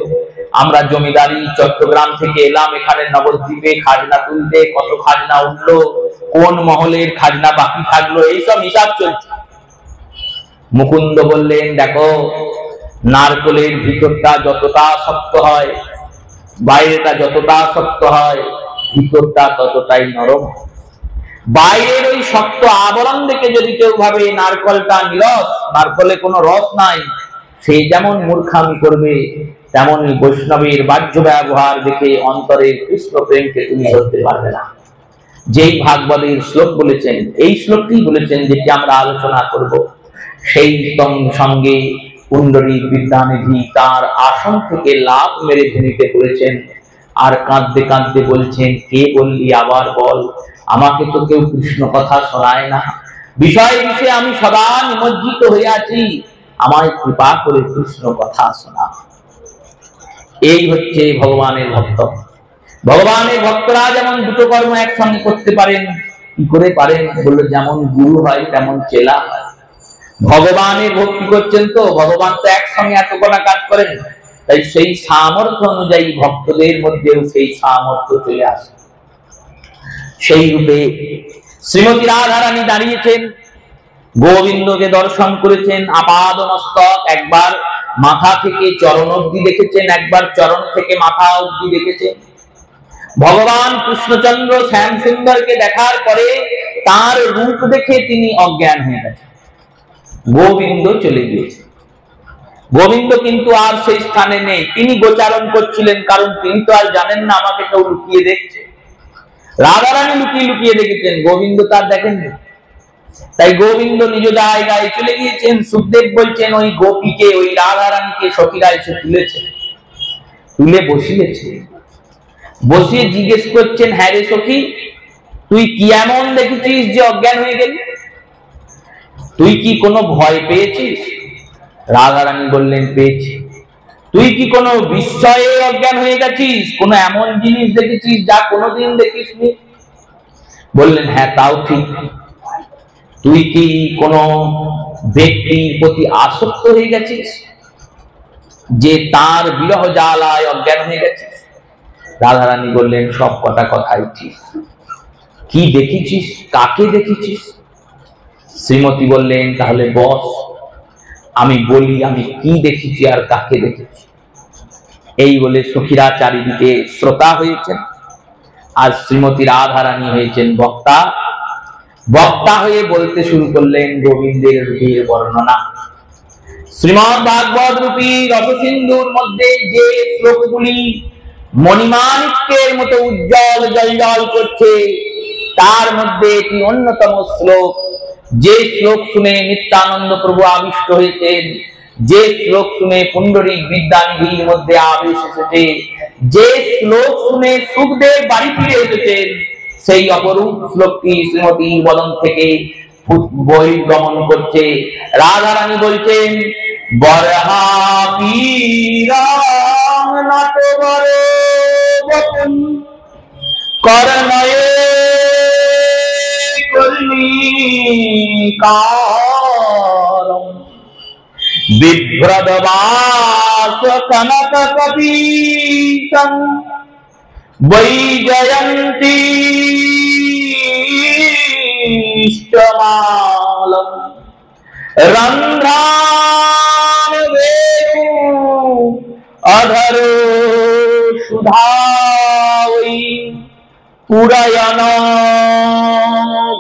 আমরা জমিদারি চট্টগ্রাম থেকে এলাম এখানে নবদ্বীপে খাজনা তুলতে, কত খাজনা উঠলো, কোন মহলের খাজনা বাকি থাকলো, এইসব হিসাব চলছে। মুকুন্দ বললেন দেখো, নারকলের ভিতরটা যতটা শক্ত হয়, বাইরেটা যতটা শক্ত হয়, ভিতরটা ততটাই নরম। বাইরের ওই শক্ত আবরণ দেখে যদি কেউ ভাবে নারকলটা নিরস, নারকলে কোনো রস নাই, সে যেমন মূর্খামি করবে, তেমনই বৈষ্ণবের বাহ্য ব্যবহার দেখে অন্তরের কৃষ্ণ প্রেমকে তুমি ধরতে পারবে না। যেই ভাগবতের শ্লোক বলেছেন, এই শ্লোকটি বলেছেন যেটি আমরা আলোচনা করব, সেই সঙ্গে পুণ্ডরীক বিদ্যানিধি তার আসন থেকে লাফ মেরে ভূমিতে পড়েছেন, আর কাঁদতে কাঁদতে বলছেন, কে বললি আবার বল, আমাকে তো কেউ কৃষ্ণ কথা শোনায় না, বিষয় বিষয়ে আমি সদা নিমজ্জিত হয়ে আছি, আমায় কৃপা করে কৃষ্ণ কথা শোনা। এই হচ্ছে ভগবানের ভক্ত। ভগবানের ভক্তরা যেমন দুটো কর্ম একসঙ্গে করতে পারেন, কি করে পারেন? বললো যেমন গুরু হয় তেমন চেলা হয়। ভগবানের ভক্তি করছেন তো ভগবান তো একসঙ্গে এত কটা কাজ করেন, তাই সেই সামর্থ্য অনুযায়ী ভক্তদের মধ্যেও সেই সামর্থ্য চলে আসে। সেই রূপে শ্রীমতী রাধারানী দাঁড়িয়েছেন, গোবিন্দকে দর্শন করেছেন আপাদ মস্তক, একবার মাথা থেকে চরণ অবধি দেখেছেন, একবার চরণ থেকে মাথা অবধি দেখেছেন। ভগবান কৃষ্ণচন্দ্র শ্যাম সুন্দরকে দেখার পরে তার রূপ দেখে তিনি অজ্ঞান হয়ে গেছেন, গোবিন্দ চলে গিয়েছে। গোবিন্দ কিন্তু আর সেই স্থানে নেই, তিনি গোচারণ করছিলেন, কারণ তিনি তো আর জানেন না আমাকে কেউ লুকিয়ে দেখছে। রাধারানী লুকিয়ে লুকিয়ে দেখেছেন, গোবিন্দ তার দেখেননি। তাই গোবিন্দ নিজ জায়গায় চলে গিয়েছেন। সুখদেব বলছেন ওই গোপীকে, ওই রাধারানীকে সখীরা এসে তুলেছে, তুলে বসিয়েছে, বসিয়ে জিজ্ঞেস করছেন, হ্যাঁ রে সখী, তুই কি এমন দেখেছিস যে অজ্ঞান হয়ে গেলি? তুই কি কোনো ভয় পেয়েছিস? রাধারানী বললেন, পেয়েছি। তুই কি কোনো বিস্ময়ে অজ্ঞান হয়ে গেছিস? কোনো এমন জিনিস দেখেছিস যা কোনোদিন দেখিসনি? বললেন, হ্যাঁ তাও ঠিক। তুই কি কোনো ব্যক্তির প্রতি আসক্ত হয়ে গেছিস যে তার বিরহ জ্বালায় অজ্ঞান হয়ে গেছিস? রাধারানী বললেন, সব কটা কথাই ঠিক। কি দেখেছিস, কাকে দেখেছিস? শ্রীমতী বললেন, তাহলে বস, আমি বলি আমি কি দেখেছি আর কাকে দেখেছি। এই বলে সখীরা চারিদিকে শ্রোতা হয়েছেন, আর শ্রীমতী রাধারানী হয়েছেন বক্তা। বক্তা হয়ে বলতে শুরু করলেন গোবিন্দের রূপের বর্ণনা। শ্রীমদ্ ভাগবত রূপী রসসিন্ধুর মধ্যে যে শ্লোকগুলি মণিমাণিক্যের মতো উজ্জ্বল জল করছে, তার মধ্যে একটি অন্যতম শ্লোক। যে শ্লোক শুনে নিত্যানন্দ প্রভু আবিষ্ট হয়েছেন, যে শ্লোক শুনে পুণ্ডরীক বিদ্যানিধির মধ্যে আবেশ এসেছে, যে শ্লোক শুনে সুখদেব বাড়ি ফিরে এসেছেন, সেই অপরূপ শ্লোকটি শ্রীমতী বদন থেকে বহির্গমন করছে। রাধারানী বলছেন, বরহা পীরাং নটবরে বপুন করণয়ে কর্ণিকারম বিভ্রদবাস কনক কপীতং বৈজয়ন্তী মালম রন্ধ্রান বেণু অধর সুধাই পুরায়ণ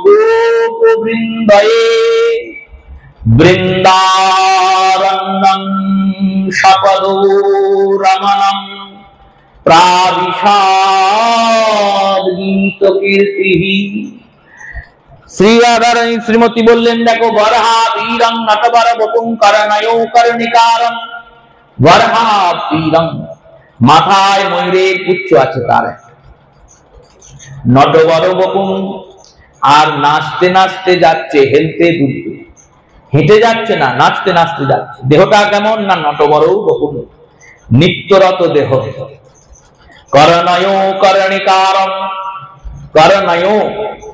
গোপ বৃন্দয়ে বৃন্দারণ্যং সপদো রমণম প্রাবিশাদ গীত কীর্তি। শ্রী রাধারানী শ্রীমতী বললেন, দেখো, বরহা বীরং নটবর বপুং করণয় কর্ণিকারম। বরহা বীরং, মাথায় ময়ূরের পুচ্ছ আছে তার, নটবর বপুং, আর নাচতে নাচতে যাচ্ছে, হেলতে দুলতে, হেঁটে যাচ্ছে না, নাচতে নাচতে যাচ্ছে। দেহটা কেমন না, নটবর বপুং, নিত্যরত দেহ। করণয় কর্ণিকারম, করণয়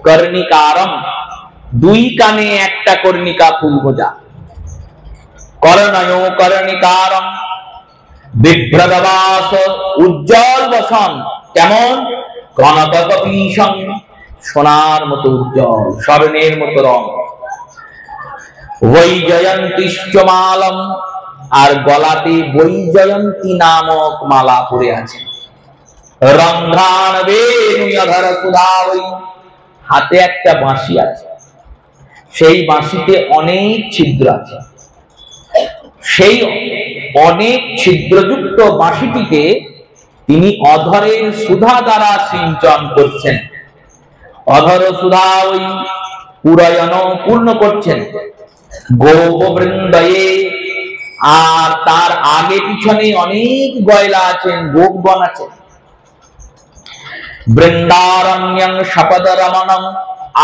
কর্ণিকারম, দুই কানে একটা কর্ণিকা ফুল গোজা। করণয় কর্ণিকারম বিভ্রদবাস, উজ্জ্বল বসন, কেমন? কনক কপীশং, সোনার মতো উজ্জ্বল, স্বর্ণের মতো রং। বৈজয়ন্তীশ্চ মালম, আর গলাতে বৈজয়ন্তী নামক মালা পরে আছে। রন্ধ্রান বেণু অধর সুধাই, হাতে একটা বাঁশি আছে, সেই বাঁশিতে অনেক ছিদ্র আছে। সেই অনেক ছিদ্রযুক্ত বাঁশিটিকে তিনি অধরের সুধা দ্বারা সিঞ্চন করছেন। অধর সুধা ওই পুরায়ণ, পূর্ণ করছেন। গোপ বৃন্দয়ে, আর তার আগে পিছনে অনেক গয়লা আছেন, গোপগণ আছেন। বৃন্দারণ্যং সপদ রমণম,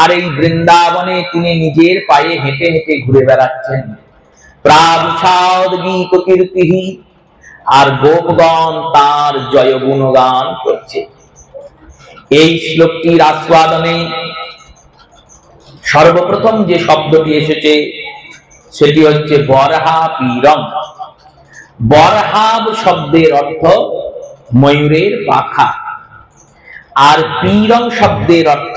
আর এই বৃন্দাবনে তিনি নিজের পায়ে হেঁটে হেঁটে ঘুরে বেড়াচ্ছেন। প্রাবিশাদ গীত কীর্তি, আর গোপগণ তার জয় গুণগান করছে। এই শ্লোকটির আস্বাদনে সর্বপ্রথম যে শব্দটি এসেছে সেটি হচ্ছে বরহা পীরং। বরহাব শব্দের অর্থ ময়ূরের পাখা, আর পীরং শব্দের অর্থ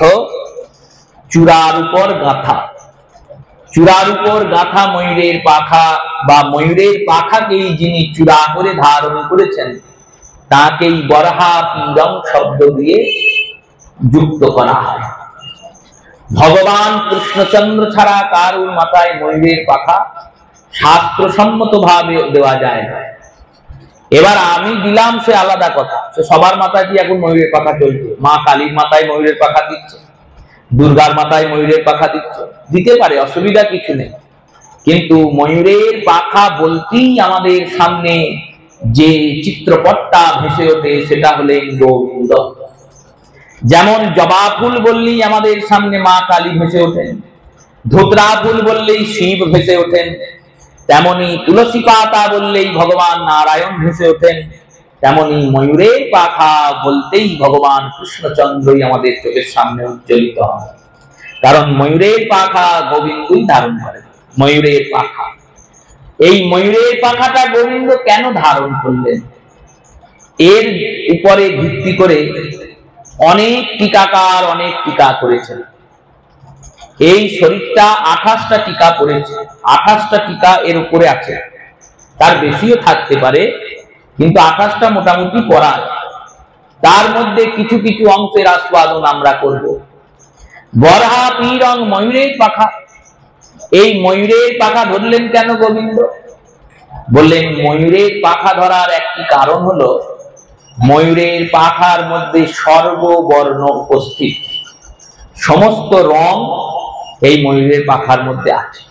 চূড়ার উপর গাঁথা। চূড়ার উপর গাঁথা ময়ূরের পাখা বা ময়ূরের পাখাকেই যিনি চূড়া করে ধারণ করেছেন তাকেই বরহা পীরং শব্দ দিয়ে যুক্ত করা হয়। ভগবান কৃষ্ণচন্দ্র ছাড়া কারুর মাথায় ময়ূরের পাখা শাস্ত্রসম্মত ভাবে দেওয়া যায় না। এবার আমি দিলাম সে আলাদা কথা, সে সবার মাথায় কি এখন ময়ূরের পাখা চলছে? মা কালীর মাথায় ময়ূরের পাখা দিচ্ছে, দুর্গার মাথায় ময়ূরের পাখা দিচ্ছে, দিতে পারে, অসুবিধা কিছু নেই। কিন্তু ময়ূরের পাখা বলতেই আমাদের সামনে যে চিত্রপটটা ভেসে ওঠে সেটা হলেন গোবিন্দ। যেমন জবা ফুল বললেই আমাদের সামনে মা কালী ভেসে ওঠেন, ধুতরা ফুল বললেই শিব ভেসে ওঠেন, তেমনি তুলসী পাতা বললেই ভগবান নারায়ণ ভেসে ওঠেন, তেমনি ময়ূরের পাখা বলতেই ভগবান কৃষ্ণচন্দ্রই আমাদের চোখের সামনে উজ্জ্বলিত হয়। কারণ ময়ূরের পাখা গোবিন্দই ধারণ করেন। ময়ূরের পাখা, এই ময়ূরের পাখাটা গোবিন্দ কেন ধারণ করলেন? এর উপরে ভিত্তি করে অনেক টিকাকার অনেক টিকা করেছেন। এই শরীরটা 28টা টিকা পড়েছে, 28টা টিকা এর উপরে আছে, তার বেশিও থাকতে পারে, কিন্তু 28টা মোটামুটি পড়া। তার মধ্যে কিছু কিছু অংশের আস্বাদন আমরা করব। বরহা পীরং, ময়ূরের পাখা। এই ময়ূরের পাখা ধরলেন কেন গোবিন্দ? বললেন ময়ূরের পাখা ধরার একটি কারণ হলো ময়ূরের পাখার মধ্যে সর্ববর্ণ উপস্থিত, সমস্ত রং এই ময়ূরের পাখার মধ্যে আছে।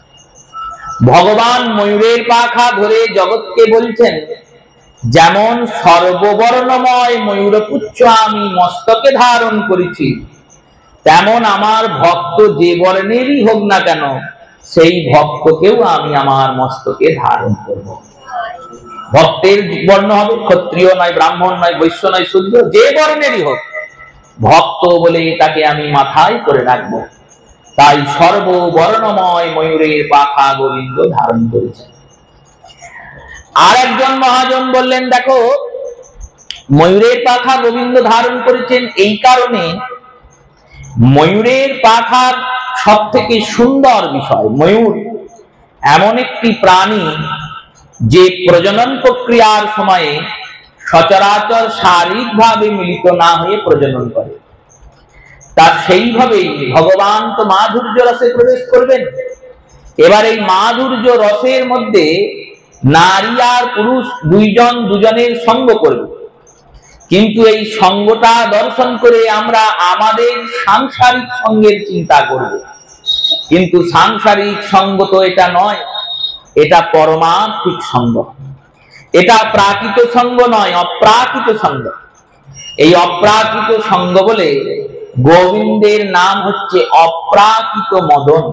ভগবান ময়ূরের পাখা ধরে জগৎকে বলছেন, যেমন সর্ববর্ণময় ময়ূরপুচ্ছ আমি মস্তকে ধারণ করেছি, তেমন আমার ভক্ত যে বর্ণেরই হোক না কেন সেই ভক্তকেও আমি আমার মস্তকে ধারণ করব। ভক্তের বর্ণ হবে ক্ষত্রিয় নয়, ব্রাহ্মণ নয়, বৈশ্য নয়, শূদ্র, যে বর্ণেরই হোক, ভক্ত বলে তাকে আমি মাথায় করে রাখবো। তাই সর্ববর্ণময় ময়ূরের পাখা গোবিন্দ ধারণ করেছেন। আর একজন মহাজন বললেন, দেখো ময়ূরের পাখা গোবিন্দ ধারণ করেছেন এই কারণে, ময়ূরের পাখার সব থেকে সুন্দর বিষয়, ময়ূর এমন একটি প্রাণী যে প্রজনন প্রক্রিয়ার সময়ে সচরাচর শারীরিকভাবে মিলিত না হয়ে প্রজনন করে। তার সেইভাবেই ভগবান তো মাধুর্য রসে প্রবেশ করবেন। এবার এই মাধুর্য রসের মধ্যে নারী আর পুরুষ দুইজন দুজনের সঙ্গ করবে, কিন্তু এই সঙ্গটা দর্শন করে আমরা আমাদের সাংসারিক সঙ্গের চিন্তা করব। কিন্তু সাংসারিক সঙ্গ তো এটা নয়, এটা পরমার্থিক সঙ্গ, এটা প্রাকৃত সঙ্গ নয়, অপ্রাকৃত সঙ্গ। এই অপ্রাকৃত সঙ্গ বলে গোবিন্দের নাম হচ্ছে অপ্রাকৃত মদন।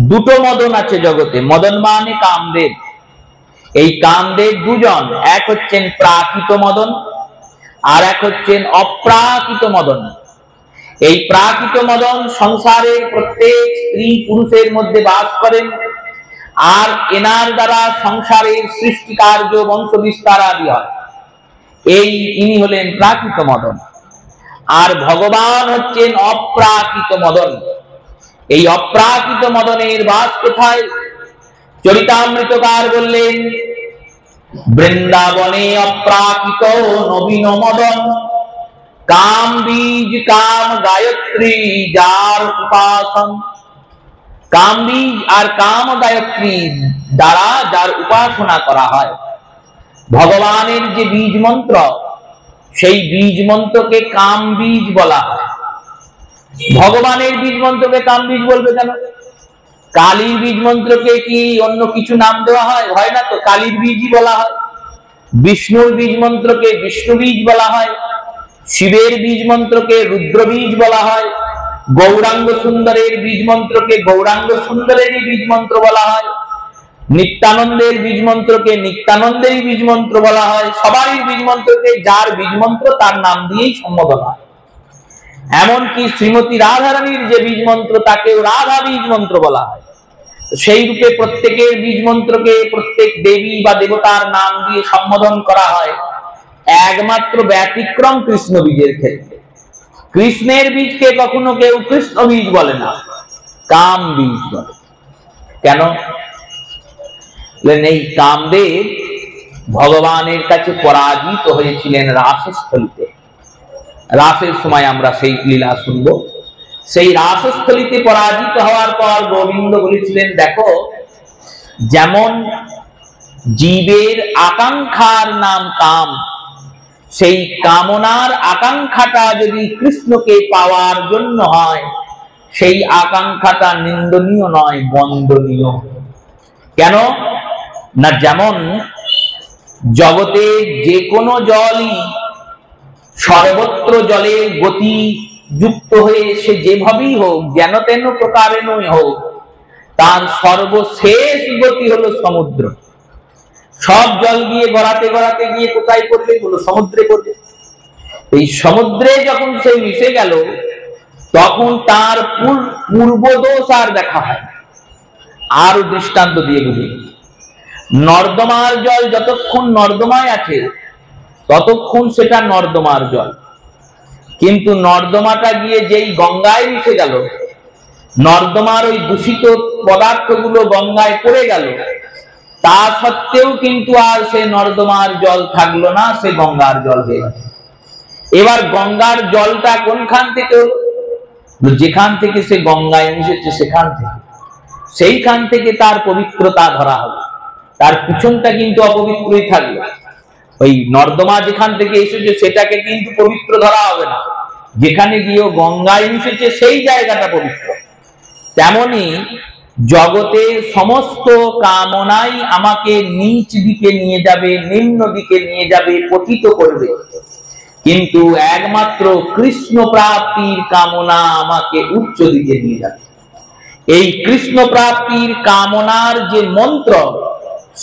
দুটো মদন আছে জগতে, মদন মানে কামদেব। এই কামদেব দুজন, এক হচ্ছেন প্রাকৃত মদন আর এক হচ্ছেন অপ্রাকৃত মদন। এই প্রাকৃত মদন সংসারের প্রত্যেক স্ত্রী পুরুষের মধ্যে বাস করেন, আর এনার দ্বারা সংসারের সৃষ্টি কার্য বংশ বিস্তার আদি হয়। এই ইনি হলেন প্রাকৃত মদন। আর ভগবান হচ্ছেন অপ্রাকৃত মদন। এই অপ্রাকৃত মদনের বাস কোথায়? চরিতামৃতকার বললেন, বৃন্দাবনে অপ্রাকৃত নবীন মদন, কাম বীজ কাম গায়ত্রী যার উপাসন। কাম বীজ আর কাম গায়ত্রী দ্বারা যার উপাসনা করা হয়, ভগবানের যে বীজ মন্ত্র, সেই বীজ মন্ত্রকে কাম বীজ বলা হয়। ভগবানের বীজ মন্ত্রকে কাম বীজ বলবে কেন? কালীর বীজ মন্ত্রকে কি অন্য কিছু নাম দেওয়া হয়? হয় না তো, কালীর বীজই বলা হয়। বিষ্ণুর বীজ মন্ত্রকে বিষ্ণু বীজ বলা হয়, শিবের বীজ মন্ত্রকে রুদ্র বীজ বলা হয়, গৌরাঙ্গ সুন্দরের বীজ মন্ত্রকে গৌরাঙ্গ সুন্দরেরই বীজ মন্ত্র বলা হয়, নিত্যানন্দের বীজ মন্ত্রকে নিত্যানন্দেরই বীজ মন্ত্র বলা হয়। সবারই বীজ মন্ত্রকে যার বীজ মন্ত্র তার নাম দিয়েই সম্বোধন হয়। এমনকি শ্রীমতী রাধারানীর যে বীজ মন্ত্র তাকেও রাধা বীজ মন্ত্র বলা হয়। সেই রূপে প্রত্যেকের বীজ মন্ত্রকে প্রত্যেক দেবী বা দেবতার নাম দিয়ে সম্বোধন করা হয়, একমাত্র ব্যতিক্রম কৃষ্ণ বীজের ক্ষেত্রে। কৃষ্ণের বীজকে কখনো কেউ কৃষ্ণ বীজ বলে না, কাম বীজ বলে। কেন? এই কামদেব ভগবানের কাছে পরাজিত হয়েছিলেন রাসস্থলিতে। রাসের সময় আমরা সেই লীলা শুনব। সেই রাসস্থলিতে পরাজিত হওয়ার পর গোবিন্দ বলেছিলেন, দেখো, যেমন জীবের আকাঙ্ক্ষার নাম কাম, সেই কামনার আকাঙ্ক্ষাটা যদি কৃষ্ণকে পাওয়ার জন্য হয়, সেই আকাঙ্ক্ষাটা নিন্দনীয় নয়, বন্দনীয়। কেন না, যেমন জগতে যে কোনো জলই সর্বত্র জলের গতি যুক্ত হয়ে সে যেভাবেই হোক, যেন তেন প্রকারেণই হোক, তার সর্বশেষ গতি হলো সমুদ্র। সব জল গিয়ে গড়াতে গড়াতে গিয়ে কোথায় পড়বে? বলো, সমুদ্রে পড়বে। এই সমুদ্রে যখন সে মিশে গেল, তখন তার পূর্বদোষ আর দেখা হয়। আর দৃষ্টান্ত দিয়ে বুঝি, নর্দমার জল যতক্ষণ নর্দমায় আছে ততক্ষণ সেটা নর্দমার জল, কিন্তু নর্দমাটা গিয়ে যেই গঙ্গায় মিশে গেল, নর্দমার ওই দূষিত পদার্থগুলো গঙ্গায় পড়ে গেল, তা সত্ত্বেও কিন্তু আর সে নর্দমার জল থাকলো না, সে গঙ্গার জল হয়ে গেল। এবার গঙ্গার জলটা কোনখান থেকে হলো? যেখান থেকে সে গঙ্গায় মিশেছে সেখান থেকে। সেইখান থেকে তার পবিত্রতা ধরা হলো, তার পিছনটা কিন্তু অপবিত্রই থাকলো। ওই নর্দমা যেখান থেকে এসেছে সেটাকে কিন্তু পবিত্র ধরা হবে না, যেখানে গিয়ে গঙ্গায় মিশেছে সেই জায়গাটা পবিত্র। তেমনি জগতের সমস্ত কামনাই আমাকে নিচ দিকে নিয়ে যাবে, নিম্ন দিকে নিয়ে যাবে, পতিত করবে, কিন্তু একমাত্র কৃষ্ণ প্রাপ্তির কামনা আমাকে উচ্চ দিকে নিয়ে যাবে। এই কৃষ্ণ প্রাপ্তির কামনার যে মন্ত্র,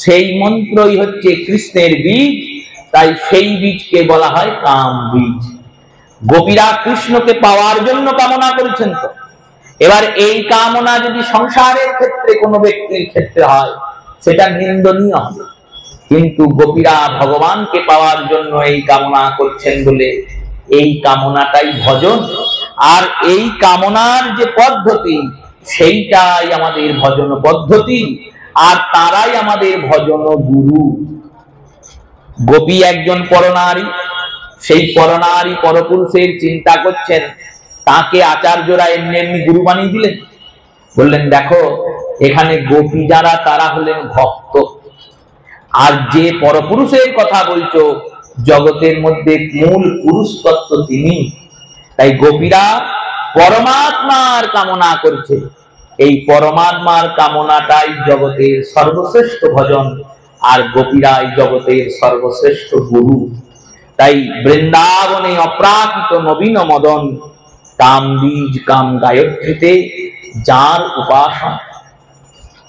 সেই মন্ত্রই হচ্ছে কৃষ্ণের বীজ, তাই সেই বীজকে বলা হয় কাম বীজ। গোপীরা কৃষ্ণকে পাওয়ার জন্য কামনা করেছেন। তো এবার এই কামনা যদি সংসারের ক্ষেত্রে কোনো ব্যক্তির ক্ষেত্রে হয়, সেটা নিন্দনীয় হবে, কিন্তু গোপীরা ভগবানকে পাওয়ার জন্য এই কামনা করছেন বলে এই কামনাটাই ভজন। আর এই কামনার যে পদ্ধতি, সেইটাই আমাদের ভজন পদ্ধতি, আর তারাই আমাদের ভজন গুরু। গোপী একজন পরনারী, সেই পরনারী পরপুরুষের চিন্তা করছেন, তাকে আচার্যরা এমনি এমনি গুরু বানিয়ে দিলেন। বললেন, দেখো, এখানে গোপী যারা তারা হলেন ভক্ত, আর যে পরপুরুষের কথা বলছো জগতের মধ্যে মূল পুরুষ তত্ত্ব তিনি। তাই গোপীরা পরমাত্মার কামনা করছে, এই পরমাত্মার কামনাটাই জগতের সর্বশ্রেষ্ঠ ভজন, আর গোপীরাই জগতের সর্বশ্রেষ্ঠ গুরু। তাই বৃন্দাবনে অপ্রাকৃত নবীন মদন, কাম বীজ কাম গায়ত্রীতে যার উপাসনা।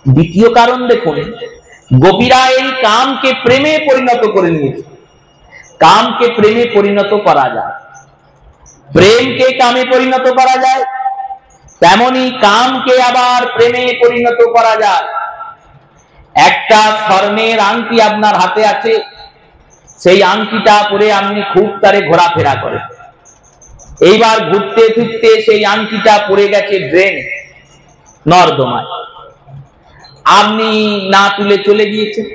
দ্বিতীয় কারণ দেখুন, গোপীরা এই কামকে প্রেমে পরিণত করে নিয়েছে। কামকে প্রেমে পরিণত করা যায়, প্রেমকে কামে পরিণত করা যায়, তেমনি কামকে আবার প্রেমে পরিণত করা যায়। একটা স্বর্ণের আংটি আপনার হাতে আছে, সেই আংটিটা পরে আপনি খুব তারে ঘোরাফেরা করেন। এইবার ঘুরতে ফিরতে সেই আংটিটা পড়ে গেছে ড্রেনে, নর্দমায়। আপনি না তুলে চলে গিয়েছেন,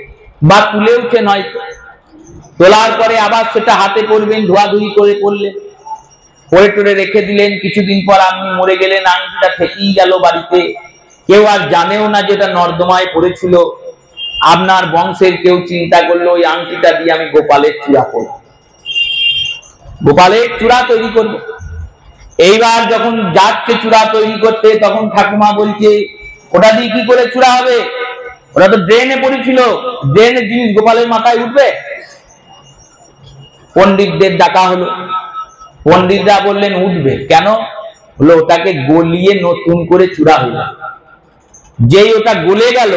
বা তুলেওছে নয়তো, তোলার পরে আবার সেটা হাতে পড়বেন, ধোয়াধুয়ি করে পড়লেন, পরে টরে রেখে দিলেন। কিছুদিন পর আপনি মরে গেলেন, আংটিটা থেকেই গেল বাড়িতে, কেউ আর জানেও না যেটা নর্দমায় পড়েছিল। আপনার বংশের কেউ চিন্তা করলো, ওই আংটিটা দিয়ে আমি গোপালের চূড়া করব, গোপালের চূড়া তৈরি করব। এইবার যখন যাচ্ছে চূড়া তৈরি করতে, তখন ঠাকুমা বলছে, ওটা দিয়ে কি করে চূড়া হবে? ওটা তো ড্রেনে পড়েছিল, ড্রেনের জিনিস গোপালের মাথায় উঠবে? পণ্ডিতদের ডাকা হলো, পণ্ডিতরা বললেন উঠবে। কেন? হলো ওটাকে গলিয়ে নতুন করে চূড়া হলো। যেই ওটা গলে গেল,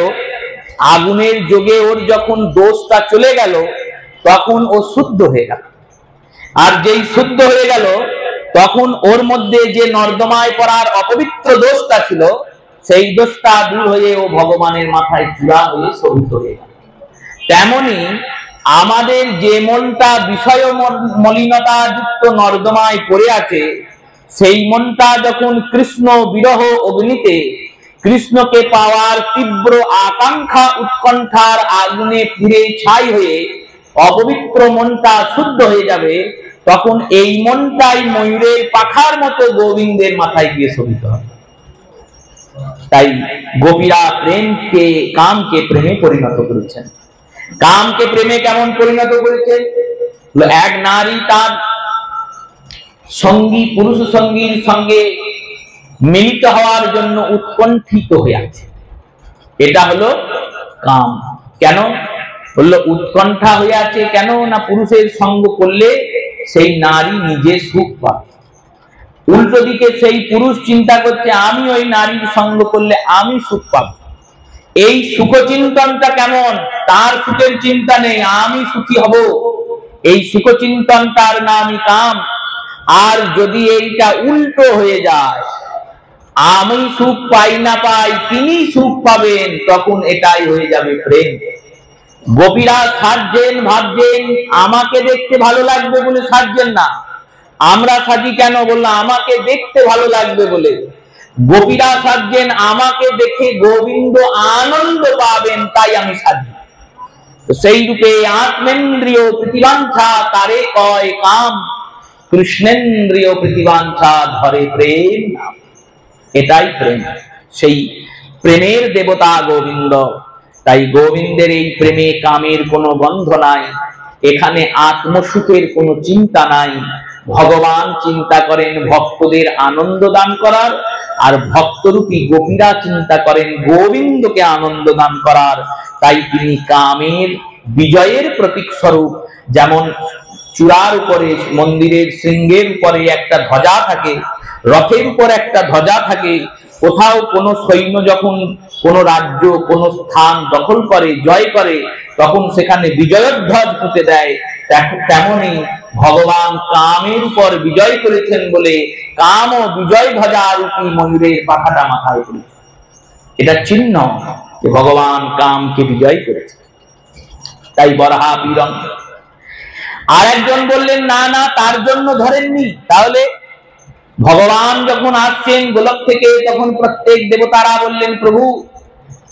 আগুনের যোগে ওর যখন দোষটা চলে গেল, তখন ও শুদ্ধ হয়ে গেল। আর যেই শুদ্ধ হয়ে গেল, তখন ওর মধ্যে যে নর্দমায় পড়ার অপবিত্র দোষটা ছিল, সেই দোষটা দূর হয়ে ও ভগবানের মাথায় চূড়া হয়ে শোভিত হয়ে গেল। তেমনি আমাদের যে মনটা বিষয় মলিনতা যুক্ত নর্দমায় পড়ে আছে, সেই মনটা যখন কৃষ্ণ বিরহ অগ্নিতে কৃষ্ণকে পাওয়ার তীব্র আকাঙ্ক্ষা উৎকণ্ঠার আগুনে পুড়ে ছাই হয়ে অপবিত্র মনটা শুদ্ধ হয়ে যাবে, তখন এই মনটাই ময়ূরের পাখার মতো গোবিন্দের মাথায় গিয়ে শোভিত হবে। তাই গোপীরা কামকে প্রেমে পরিণত করেছেন। কামকে প্রেমে কেমন পরিণত করেছেন? এক নারী তার সঙ্গী, পুরুষ সঙ্গীর সঙ্গে মিলিত হওয়ার জন্য উৎকণ্ঠিত হয়ে আছে, এটা হলো কাম। কেন বললো উৎকণ্ঠা হয়ে আছে? কেন না পুরুষের সঙ্গ করলে সেই নারী নিজে সুখ পাবে। উল্টো দিকে সেই পুরুষ চিন্তা করছে আমি ওই নারীর সঙ্গ করলে আমি সুখ পাবো। এই সুখ চিন্তনটা কেমন? তার সুখের চিন্তা নেই, আমি সুখী হব, এই সুখ চিন্তনটার নামই কাম। আর যদি এইটা উল্টো হয়ে যায়, আমি সুখ পাই না পাই তিনি সুখ পাবেন, তখন এটাই হয়ে যাবে প্রেম। গোপীরা সাজছেন, ভাবছেন আমাকে দেখতে ভালো লাগবে বলে সাজছেন না। আমরা সাজি কেন? বললাম আমাকে দেখতে ভালো লাগবে বলে। গোপীরা সাজছেন আমাকে দেখে গোবিন্দ আনন্দ পাবেন, তাই আমি সাজি। সেই রূপে আত্মেন্দ্রিয় প্রতিবাঞ্ছা তারে কয় কাম, কৃষ্ণেন্দ্রিয় প্রতিবাঞ্ছা ধরে প্রেম। এটাই প্রেম, সেই প্রেমের দেবতা গোবিন্দ। তাই গোবিন্দের এই প্রেমে কামের কোনো গন্ধ নাই, এখানে আত্মসুখের কোনো চিন্তা নাই। ভগবান চিন্তা করেন ভক্তদের আনন্দ দান করার, আর ভক্তরূপী গোপীরা চিন্তা করেন গোবিন্দকে আনন্দ দান করার। তাই তিনি কামের বিজয়ের প্রতীক স্বরূপ। যেমন চূড়ার উপরে, মন্দিরের শৃঙ্গের উপরে একটা ধ্বজা থাকে, রথের উপর একটা ধ্বজা থাকে। কোথাও কোনো সৈন্য যখন কোনো রাজ্য, কোনো স্থান দখল করে, জয় করে, তখন সেখানে বিজয়োধ্বজ পুঁতে দেয়। তেমনি ভগবান কামের উপর বিজয় করেছেন বলে কাম ও বিজয় ধ্বজা রূপী ময়ূরের পাখাটা মাথায় করেছে। এটা চিহ্ন যে ভগবান কামকে বিজয় করেছে। তাই বরাহা বীরং। আর একজন বললেন না না, তার জন্য ধরেননি। তাহলে ভগবান যখন আসছেন গোলক থেকে, তখন প্রত্যেক দেবতারা বললেন প্রভু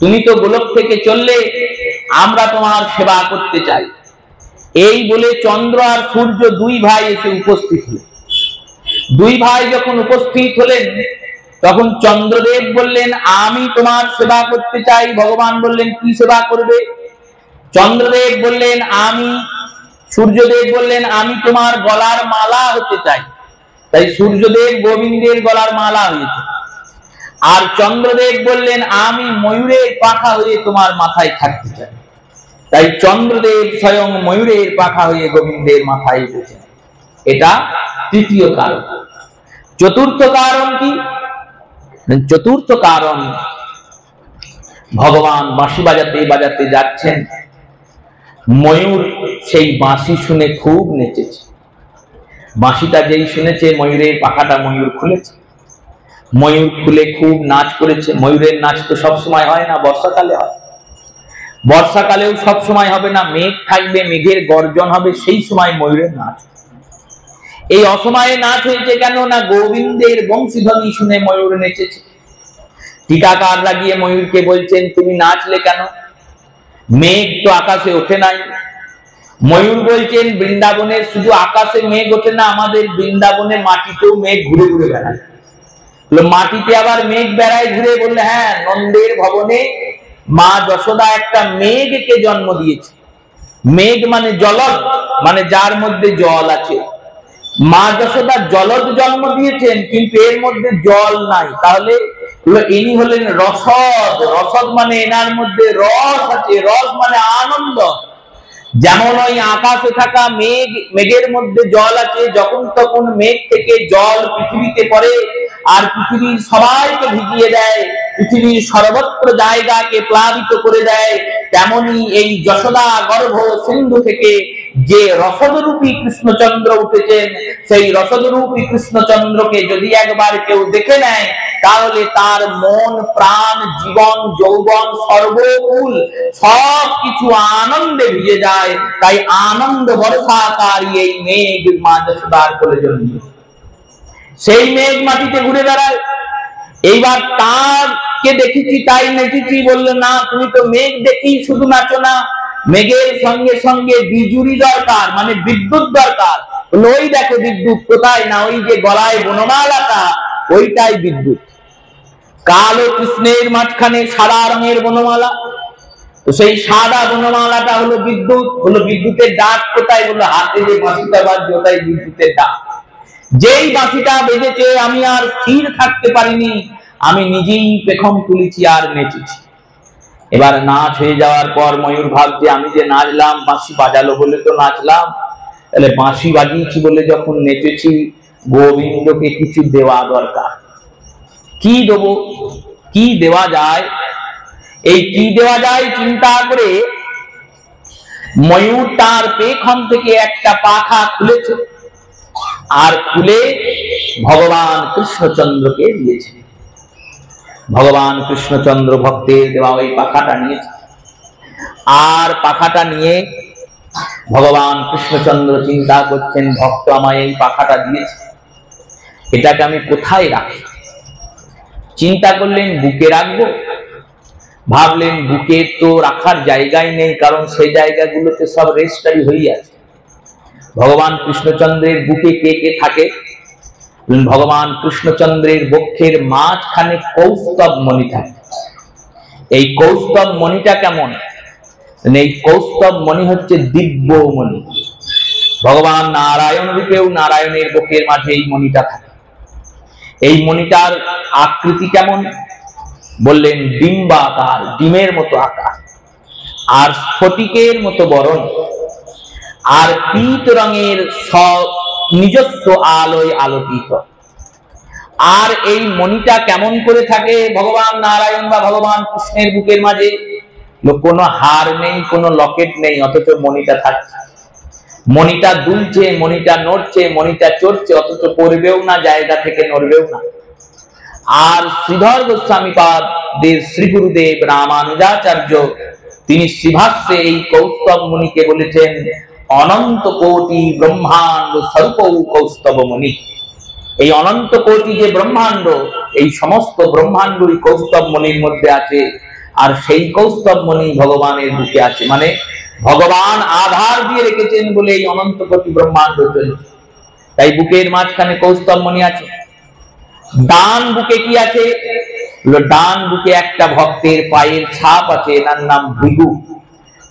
তুমি তো গোলক থেকে চললে, আমরা তোমার সেবা করতে চাই। এই বলে চন্দ্র আর সূর্য দুই ভাই এসে উপস্থিত হলেন। দুই ভাই যখন উপস্থিত হলেন, তখন চন্দ্রদেব বললেন আমি তোমার সেবা করতে চাই। ভগবান বললেন কি সেবা করবে? চন্দ্রদেব বললেন আমি, সূর্যদেব বললেন আমি তোমার গলার মালা হতে চাই। তাই সূর্যদেব গোবিন্দের গলার মালা হয়েছে। আর চন্দ্রদেব বললেন আমি ময়ূরের পাখা হয়ে তোমার মাথায় থাকতে চাই। তাই চন্দ্রদেব স্বয়ং ময়ূরের পাখা হয়ে গোবিন্দের মাথায় উঠেছেন। এটা তৃতীয় কারণ। চতুর্থ কারণ কি? চতুর্থ কারণ, ভগবান বাঁশি বাজাতে বাজাতে যাচ্ছেন, ময়ূর সেই বাঁশি শুনে খুব নেচেছে। বাঁশিটা যেই শুনেছে, ময়ূরের পাখাটা ময়ূর খুলেছে, ময়ূর খুলে খুব নাচ করেছে। ময়ূরের নাচ তো সবসময় হয় না, বর্ষাকালে হয়। বর্ষাকালেও সব সময় হবে না, মেঘ থাকবে, মেঘের গর্জন হবে, সেই সময় ময়ূরের নাচ। এই অসময়ে নাচ হয়েছে কেন? না গোবিন্দের বংশীধ্বনি শুনে ময়ূর নেচেছে। টিকাকার লাগিয়ে ময়ূরকে বলছেন তুমি নাচলে কেন? মেঘ তো আকাশে ওঠে নাই। ময়ূর বলছেন বৃন্দাবনের শুধু আকাশে মেঘ ওঠে না, আমাদের বৃন্দাবনে মাটিতেও মেঘ ঘুরে ঘুরে বেড়ায়। মাটিতে আবার মেঘ বেড়ায় ঘুরে? বললে হ্যাঁ, নন্দের ভবনে মা যশোদা একটা মেঘকে জন্ম দিয়েছে। মেঘ মানে জলদ, মানে যার মধ্যে জল আছে। মা যশোদা জলদ জন্ম দিয়েছেন, কিন্তু এর মধ্যে জল নাই। তাহলে ইনি হলেন রসদ। রসদ মানে এনার মধ্যে রস আছে, রস মানে আনন্দ। যেমন ওই আকাশে থাকা মেঘ, মেঘের মধ্যে জল আছে, যখন তখন মেঘ থেকে জল পৃথিবীতে পড়ে আর পৃথিবীর সবাইকে ভিজিয়ে দেয়, পৃথিবীর সর্বত্র জায়গাকে প্লাবিত করে দেয়। তেমনি এই যশোদা গর্ভ সিন্ধু থেকে যে রসদরূপী কৃষ্ণচন্দ্র উঠেছেন, সেই রসদরূপী কৃষ্ণচন্দ্রকে যদি একবার কেউ দেখে নেয়, তাহলে তার মন প্রাণ জীবন যৌবন সর্বকুল সবকিছু আনন্দে ভিজে যায়। তাই আনন্দ বর্ষাকারী এই মেঘ মা যশোদার কোলে জন্মে, সেই মেঘ মাটিতে ঘুরে বেড়ায়। এইবার তারকে দেখেছি তাই নেচেছি, বললো না তুমি তো মেঘ দেখি শুধু নাচো না, মেঘের সঙ্গে সঙ্গে বিজুরি দরকার, মানে বিদ্যুৎ দরকার। ওই দেখো বিদ্যুৎ কোথায়, না ওই যে গলায় বনমালাটা, ওইটাই বিদ্যুৎ। কালো কৃষ্ণের মাঝখানে সাদা রঙের বনমালা, তো সেই সাদা বনমালাটা হলো বিদ্যুৎ। হলো বিদ্যুতের ডাক কোথায়, বললো হাতে যে বাঁশিটা বাজছে ওটাই বিদ্যুতের ডাক। যেই বাঁশিটা বেজেছে আমি আর স্থির থাকতে পারিনি, আমি নিজেই পেখম তুলেছি আর নেচেছি। এবার নাচ হয়ে যাওয়ার পর ময়ূর ভাবছে আমি যে নাচলাম, বাঁশি বাজালো বলে তো নাচলাম, তাহলে বাঁশি বাজিয়েছি বলে যখন নেচেছি, গোবিন্দকে কিছু দেওয়া দরকার। কি দেবো, কি দেওয়া যায়, এই কি দেওয়া যায় চিন্তা করে ময়ূর তার পেখম থেকে একটা পাখা খুলেছে, আর খুলে ভগবান কৃষ্ণচন্দ্রকে দিয়েছে। ভগবান কৃষ্ণচন্দ্র ভক্তের দেওয়া ওই পাখাটা নিয়েছে, আর পাখাটা নিয়ে ভগবান কৃষ্ণচন্দ্র চিন্তা করছেন ভক্ত আমায় এই পাখাটা দিয়েছে, এটাকে আমি কোথায় রাখি। চিন্তা করলেন বুকে রাখবো, ভাবলেন বুকে তো রাখার জায়গায় নেই, কারণ সেই জায়গাগুলোতে সব রেজিস্ট্রি হয়ে আছে। ভগবান কৃষ্ণচন্দ্রের বুকে কে কে থাকে, ভগবান কৃষ্ণচন্দ্রের বক্ষের মাঝখানে কৌস্তব মণি থাকে। এই কৌস্তব মণিটা কেমন, এই কৌস্তব মণি হচ্ছে দিব্য মণি। ভগবান নারায়ণ রূপেও নারায়ণের বুকের মাঝে এই মণিটা থাকে। এই মণিটার আকৃতি কেমন, বললেন ডিম্বাকার, ডিমের মতো আকার, আর স্ফটিকের মতো বরণ, আর পীত রঙের নিজস্ব আলোয় আলোকিত। আর এই মণিটা কেমন করে থাকে ভগবান নারায়ণ বা ভগবান কৃষ্ণের বুকের মাঝে, কোনো হার নেই, কোনো লকেট নেই, অথচ মণিটা থাকছে। মণিটা দুলছে, মণিটা নড়ছে, মণিটা চড়ছে, অথচ পড়বেও না, জায়গা থেকে নড়বেও না। আর শ্রীধর গোস্বামী পাদের শ্রী গুরুদেব রামানুজাচার্য তিনি শ্রীভাষ্যে এই কৌস্তব মুনিকে বলেছেন অনন্ত কোটি ব্রহ্মাণ্ড স্বরূপ কৌস্তব মুনি। এই অনন্ত কোটি যে ব্রহ্মাণ্ড, এই সমস্ত ব্রহ্মাণ্ডই কৌস্তব মুনির মধ্যে আছে, আর সেই কৌস্তব মুনি ভগবানের বুকে আছে। মানে ভগবান আধার দিয়ে রেখেছেন বলে এই অনন্ত কোটি ব্রহ্মাণ্ড চলছে। তাই বুকের মাঝখানে কৌস্তব মুনি আছে। ডান বুকে কি আছে, ডান বুকে একটা ভক্তের পায়ের ছাপ আছে, এনার নাম ভৃগু।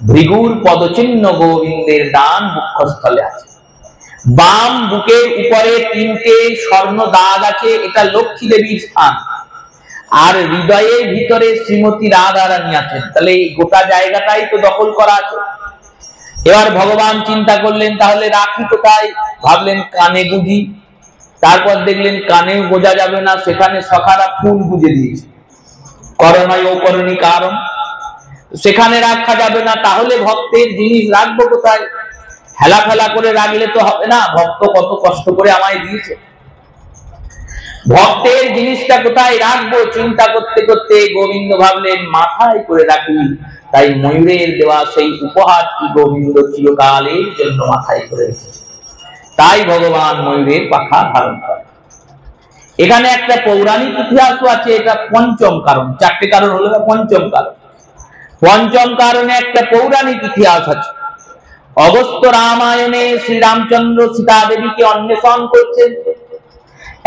ভৃগুর পদচিহ্ন গোবিন্দের ডান বক্ষস্থলে আছে। বাম বুকের উপরে তিনটে স্বর্ণ দাগ আছে, এটা লক্ষ্মী দেবীর স্থান। আর হৃদয়ের ভিতরে শ্রীমতী রাধা রানী আছেন। তাহলে এই গোটা জায়গাটাই তো দখল করা আছে। এবার ভগবান চিন্তা করলেন তাহলে রাখি কোথায়, ভাবলেন কানে গুঁজি। তারপর দেখলেন কানেও বোঝা যাবে না, সেখানে সখারা ফুল গুঁজে দিয়েছে, করণয় ও করণী কারণ, সেখানে রাখা যাবে না। তাহলে ভক্তের জিনিস রাখবো কোথায়, হেলা ফেলা করে রাখলে তো হবে না, ভক্ত কত কষ্ট করে আমায় দিয়েছে, ভক্তের জিনিসটা কোথায় রাখবো চিন্তা করতে করতে গোবিন্দ ভাবলেন মাথায় করে রাখি। তাই ময়ূরের দেওয়া সেই উপহারটি গোবিন্দ চিরকালের জন্য মাথায় করে রেখেছে। তাই ভগবান ময়ূরের পাখা ধারণ করে। এখানে একটা পৌরাণিক ইতিহাসও আছে, এটা পঞ্চম কারণ। চারটে কারণ হলো, পঞ্চম কারণ। পঞ্চম কারণে একটা পৌরাণিক ইতিহাস আছে। অগস্ত্য রামায়ণে শ্রীরামচন্দ্র সীতা দেবীকে অন্বেষণ করছেন।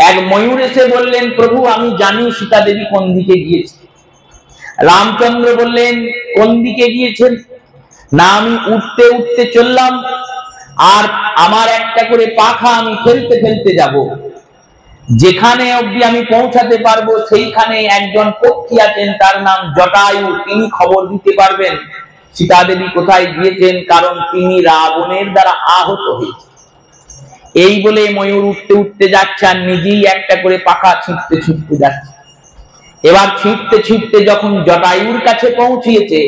এক ময়ূর এসে বললেন প্রভু আমি জানি সীতা দেবী কোন দিকে গিয়েছে। রামচন্দ্র বললেন কোন দিকে গিয়েছেন, না আমি উঠতে উঠতে চললাম, আর আমার একটা করে পাখা আমি ফেলতে ফেলতে যাব, যেখানে অবধি আমি পৌঁছাতে পারবো সেইখানে একজন পক্ষী আছেন, তার নাম জটায়ু, তিনি খবর দিতে পারবেন সীতা দেবী কোথায় গিয়েছেন, কারণ তিনি রাবণের দ্বারা আহত হয়েছে। এই বলে ময়ূর উঠতে উঠতে যাচ্ছে, আর নিজেই একটা করে পাখা ছিঁড়তে ছিঁড়তে যাচ্ছে। এবার ছিঁড়তে ছিঁড়তে যখন জটায়ুর কাছে পৌঁছিয়েছে,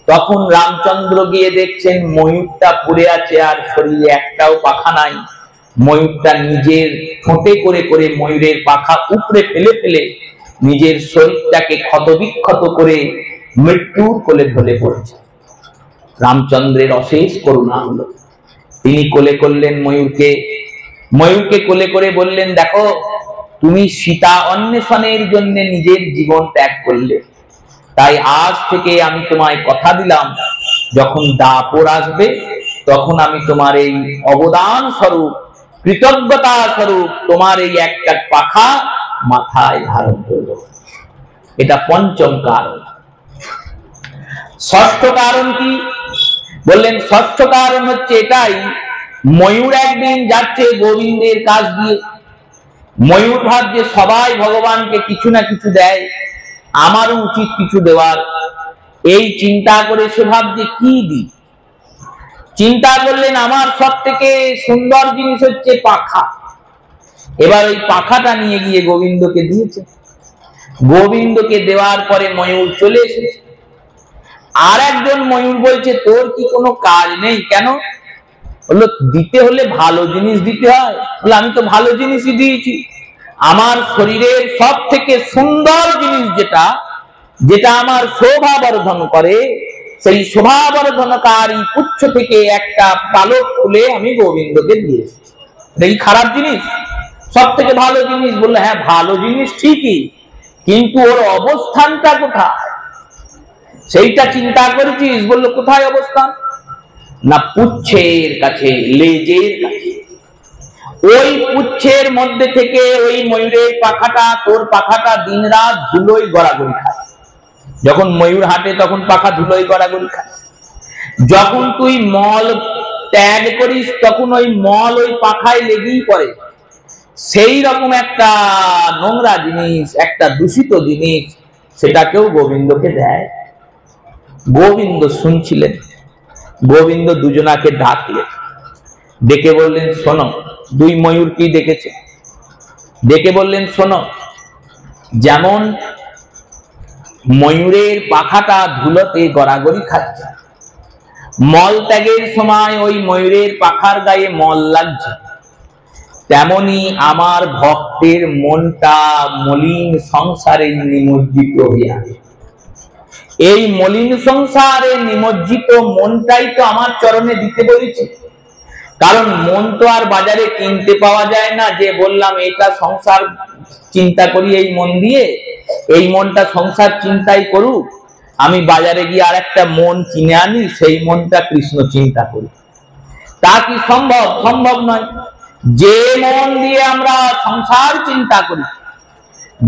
তখন রামচন্দ্র গিয়ে দেখছেন ময়ূরটা পড়ে আছে আর শরীরে একটাও পাখা নাই। ময়ূরটা নিজের ঠোঁটে করে করে ময়ূরের পাখা উপড়ে ফেলে ফেলে নিজের শরীরটাকে ক্ষতবিক্ষত করে মৃত্যুর কোলে ঢলে পড়েছে। রামচন্দ্রের অশেষ করুণা হলো, তিনি কোলে করলেন ময়ূরকে। ময়ূরকে কোলে করে বললেন, দেখো তুমি সীতা অন্বেষণের জন্য নিজের জীবন ত্যাগ করলে, তাই আজ থেকে আমি তোমায় কথা দিলাম, যখন দাপর আসবে তখন আমি তোমার এই অবদান স্বরূপ, কৃতজ্ঞতা স্বরূপ তোমার এই একটা পাখা মাথায় ধারণ করব। এটা পঞ্চম কারণ। ষষ্ঠ কারণ কি? বললেন ষষ্ঠ কারণ হচ্ছে এটাই, ময়ূর একদিন যাচ্ছে গোবিন্দের কাছ দিয়ে। ময়ূর ভাবছে সবাই ভগবানকে কিছু না কিছু দেয়, আমারও উচিত কিছু দেওয়ার। এই চিন্তা করে সে ভাবছে কি দিই। চিন্তা করলেন আমার সব থেকে সুন্দর জিনিস হচ্ছে পাখা। এবার ওই পাখাটা নিয়ে গিয়ে গোবিন্দকে দিয়েছে। গোবিন্দকে দেওয়ার পরে ময়ূর চলে এসেছে। আর একজন ময়ূর বলছে, তোর কি কোনো কাজ নেই কেন? বললো, দিতে হলে ভালো জিনিস দিতে হয়। বলে, আমি তো ভালো জিনিসই দিয়েছি। আমার শরীরের সব থেকে সুন্দর জিনিস যেটা, যেটা আমার শোভা বর্ধন করে, সেই শোভা বর্ধনকারী পুচ্ছ থেকে একটা পালক খুলে আমি গোবিন্দকে দিয়েছি। এই খারাপ জিনিস? সব থেকে ভালো জিনিস। বললো, হ্যাঁ ভালো জিনিস ঠিকই, কিন্তু ওর অবস্থানটা কোথায় সেইটা চিন্তা করেছিস? বললো, কোথায় অবস্থান? না পুচ্ছের কাছে, লেজের কাছে। ওই পুচ্ছের মধ্যে থেকে ওই ময়ূরের পাখাটা, তোর পাখাটা দিনরাত ধুলোয় গড়াগড়ি খায়। যখন ময়ূর হাঁটে তখন পাখা ধুলোয় গড়াগড়ি খায়। যখন তুই মল ত্যাগ করিস তখন ওই মল ওই পাখায় লেগেই পড়ে। সেই রকম একটা নোংরা জিনিস, একটা দূষিত জিনিস, সেটাকেও গোবিন্দকে দেয়। গোবিন্দ শুনছিলেন। গোবিন্দ দুজনাকে ডাকলেন, ডেকে বললেন, শোনো। দুই ময়ূর কি ডেকেছে, ডেকে বললেন, শোনো, যেমন ময়ূরের পাখাটা ধুলোতে গড়াগড়ি খাচ্ছে, মল ত্যাগের সময় ওই ময়ূরের পাখার গায়ে মল লাগছে, তেমনি আমার ভক্তের মনটা মলিন সংসারে নিমজ্জিত হয়ে আছে। এই মলিন সংসারে নিমজ্জিত মনটাই তো আমার চরণে দিতে বলেছি। কারণ মন তো আর বাজারে কিনতে পাওয়া যায় না, যে বললাম এটা সংসার চিন্তা করি এই মন দিয়ে, এই মনটা সংসার চিন্তাই করুক, আমি বাজারে গিয়ে আর একটা মন কিনে আনি, সেই মনটা কৃষ্ণ চিন্তা করি। তা কি সম্ভব? সম্ভব নয়। যে মন দিয়ে আমরা সংসার চিন্তা করি,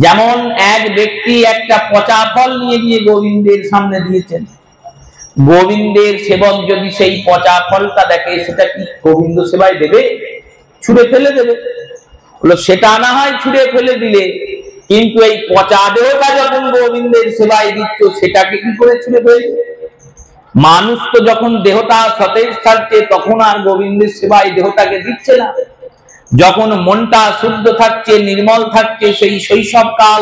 যেমন এক ব্যক্তি একটা পচা ফল নিয়ে গিয়ে গোবিন্দের সামনে দিয়েছেন, গোবিন্দের সেবক যদি সেই পচা ফলটা দেখে, সেটা কি গোবিন্দ সেবায় দেবে? ছুঁড়ে ফেলে দেবে। বলো, সেটা না হয় ছুঁড়ে ফেলে দিলে, কিন্তু এই পচা দেহটা যখন গোবিন্দের সেবায় দিচ্ছ, সেটাকে কি করে ছুঁড়ে ফেলে দেবে? মানুষ তো যখন দেহটা সতেজ থাকছে তখন আর গোবিন্দের সেবায় দেহটাকে দিচ্ছে না। যখন মনটা শুদ্ধ থাকছে, নির্মল থাকছে, সেই শৈশবকাল,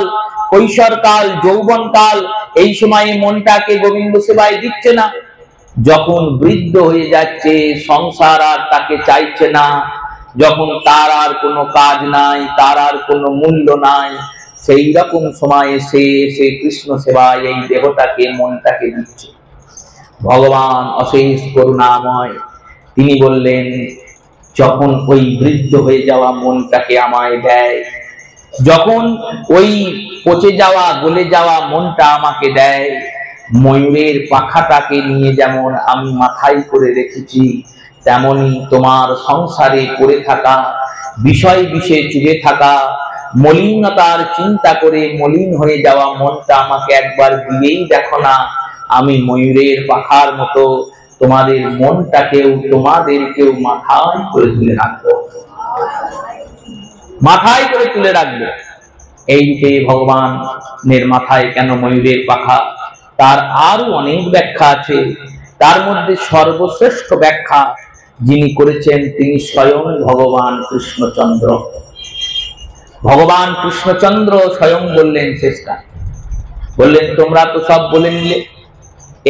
কৈশোরকাল, যৌবনকাল, এই সময়ে মনটাকে গোবিন্দ সেবায় দিচ্ছে না। যখন বৃদ্ধ হয়ে যাচ্ছে, সংসার আর তাকে চাইছে না, যখন তার আর কোনো কাজ নাই, তার আর কোনো মূল্য নাই, সেই রকম সময়ে সে কৃষ্ণ সেবায় এই দেহটাকে, মনটাকে দিচ্ছে। ভগবান অশেষ করুণাময়, তিনি বললেন, যখন ওই বৃদ্ধ হয়ে যাওয়া মনটাকে আমায় দেয়, যখন ওই পচে যাওয়া, গলে যাওয়া মনটা আমাকে দেয়, ময়ূরের পাখাটাকে নিয়ে যেমন আমি মাথায় করে রেখেছি, তেমনি তোমার সংসারে পড়ে থাকা, বিষয় বিষয়ে চুবে থাকা, মলিনতার চিন্তা করে মলিন হয়ে যাওয়া মনটা আমাকে একবার দিয়েই দেখো না, আমি ময়ূরের পাখার মতো তোমাদের মনটাকেও, তোমাদেরকেও মাথায় করে তুলে রাখবো, মাথায় করে তুলে রাখবো। এই যে ভগবানের মাথায় কেন ময়ূরের পাখা, তার আরো অনেক ব্যাখ্যা আছে। তার মধ্যে সর্বশ্রেষ্ঠ ব্যাখ্যা যিনি করেছেন, তিনি স্বয়ং ভগবান কৃষ্ণচন্দ্র। ভগবান কৃষ্ণচন্দ্র স্বয়ং বললেন, চেষ্টা বললেন, তোমরা তো সব বলে নিলে,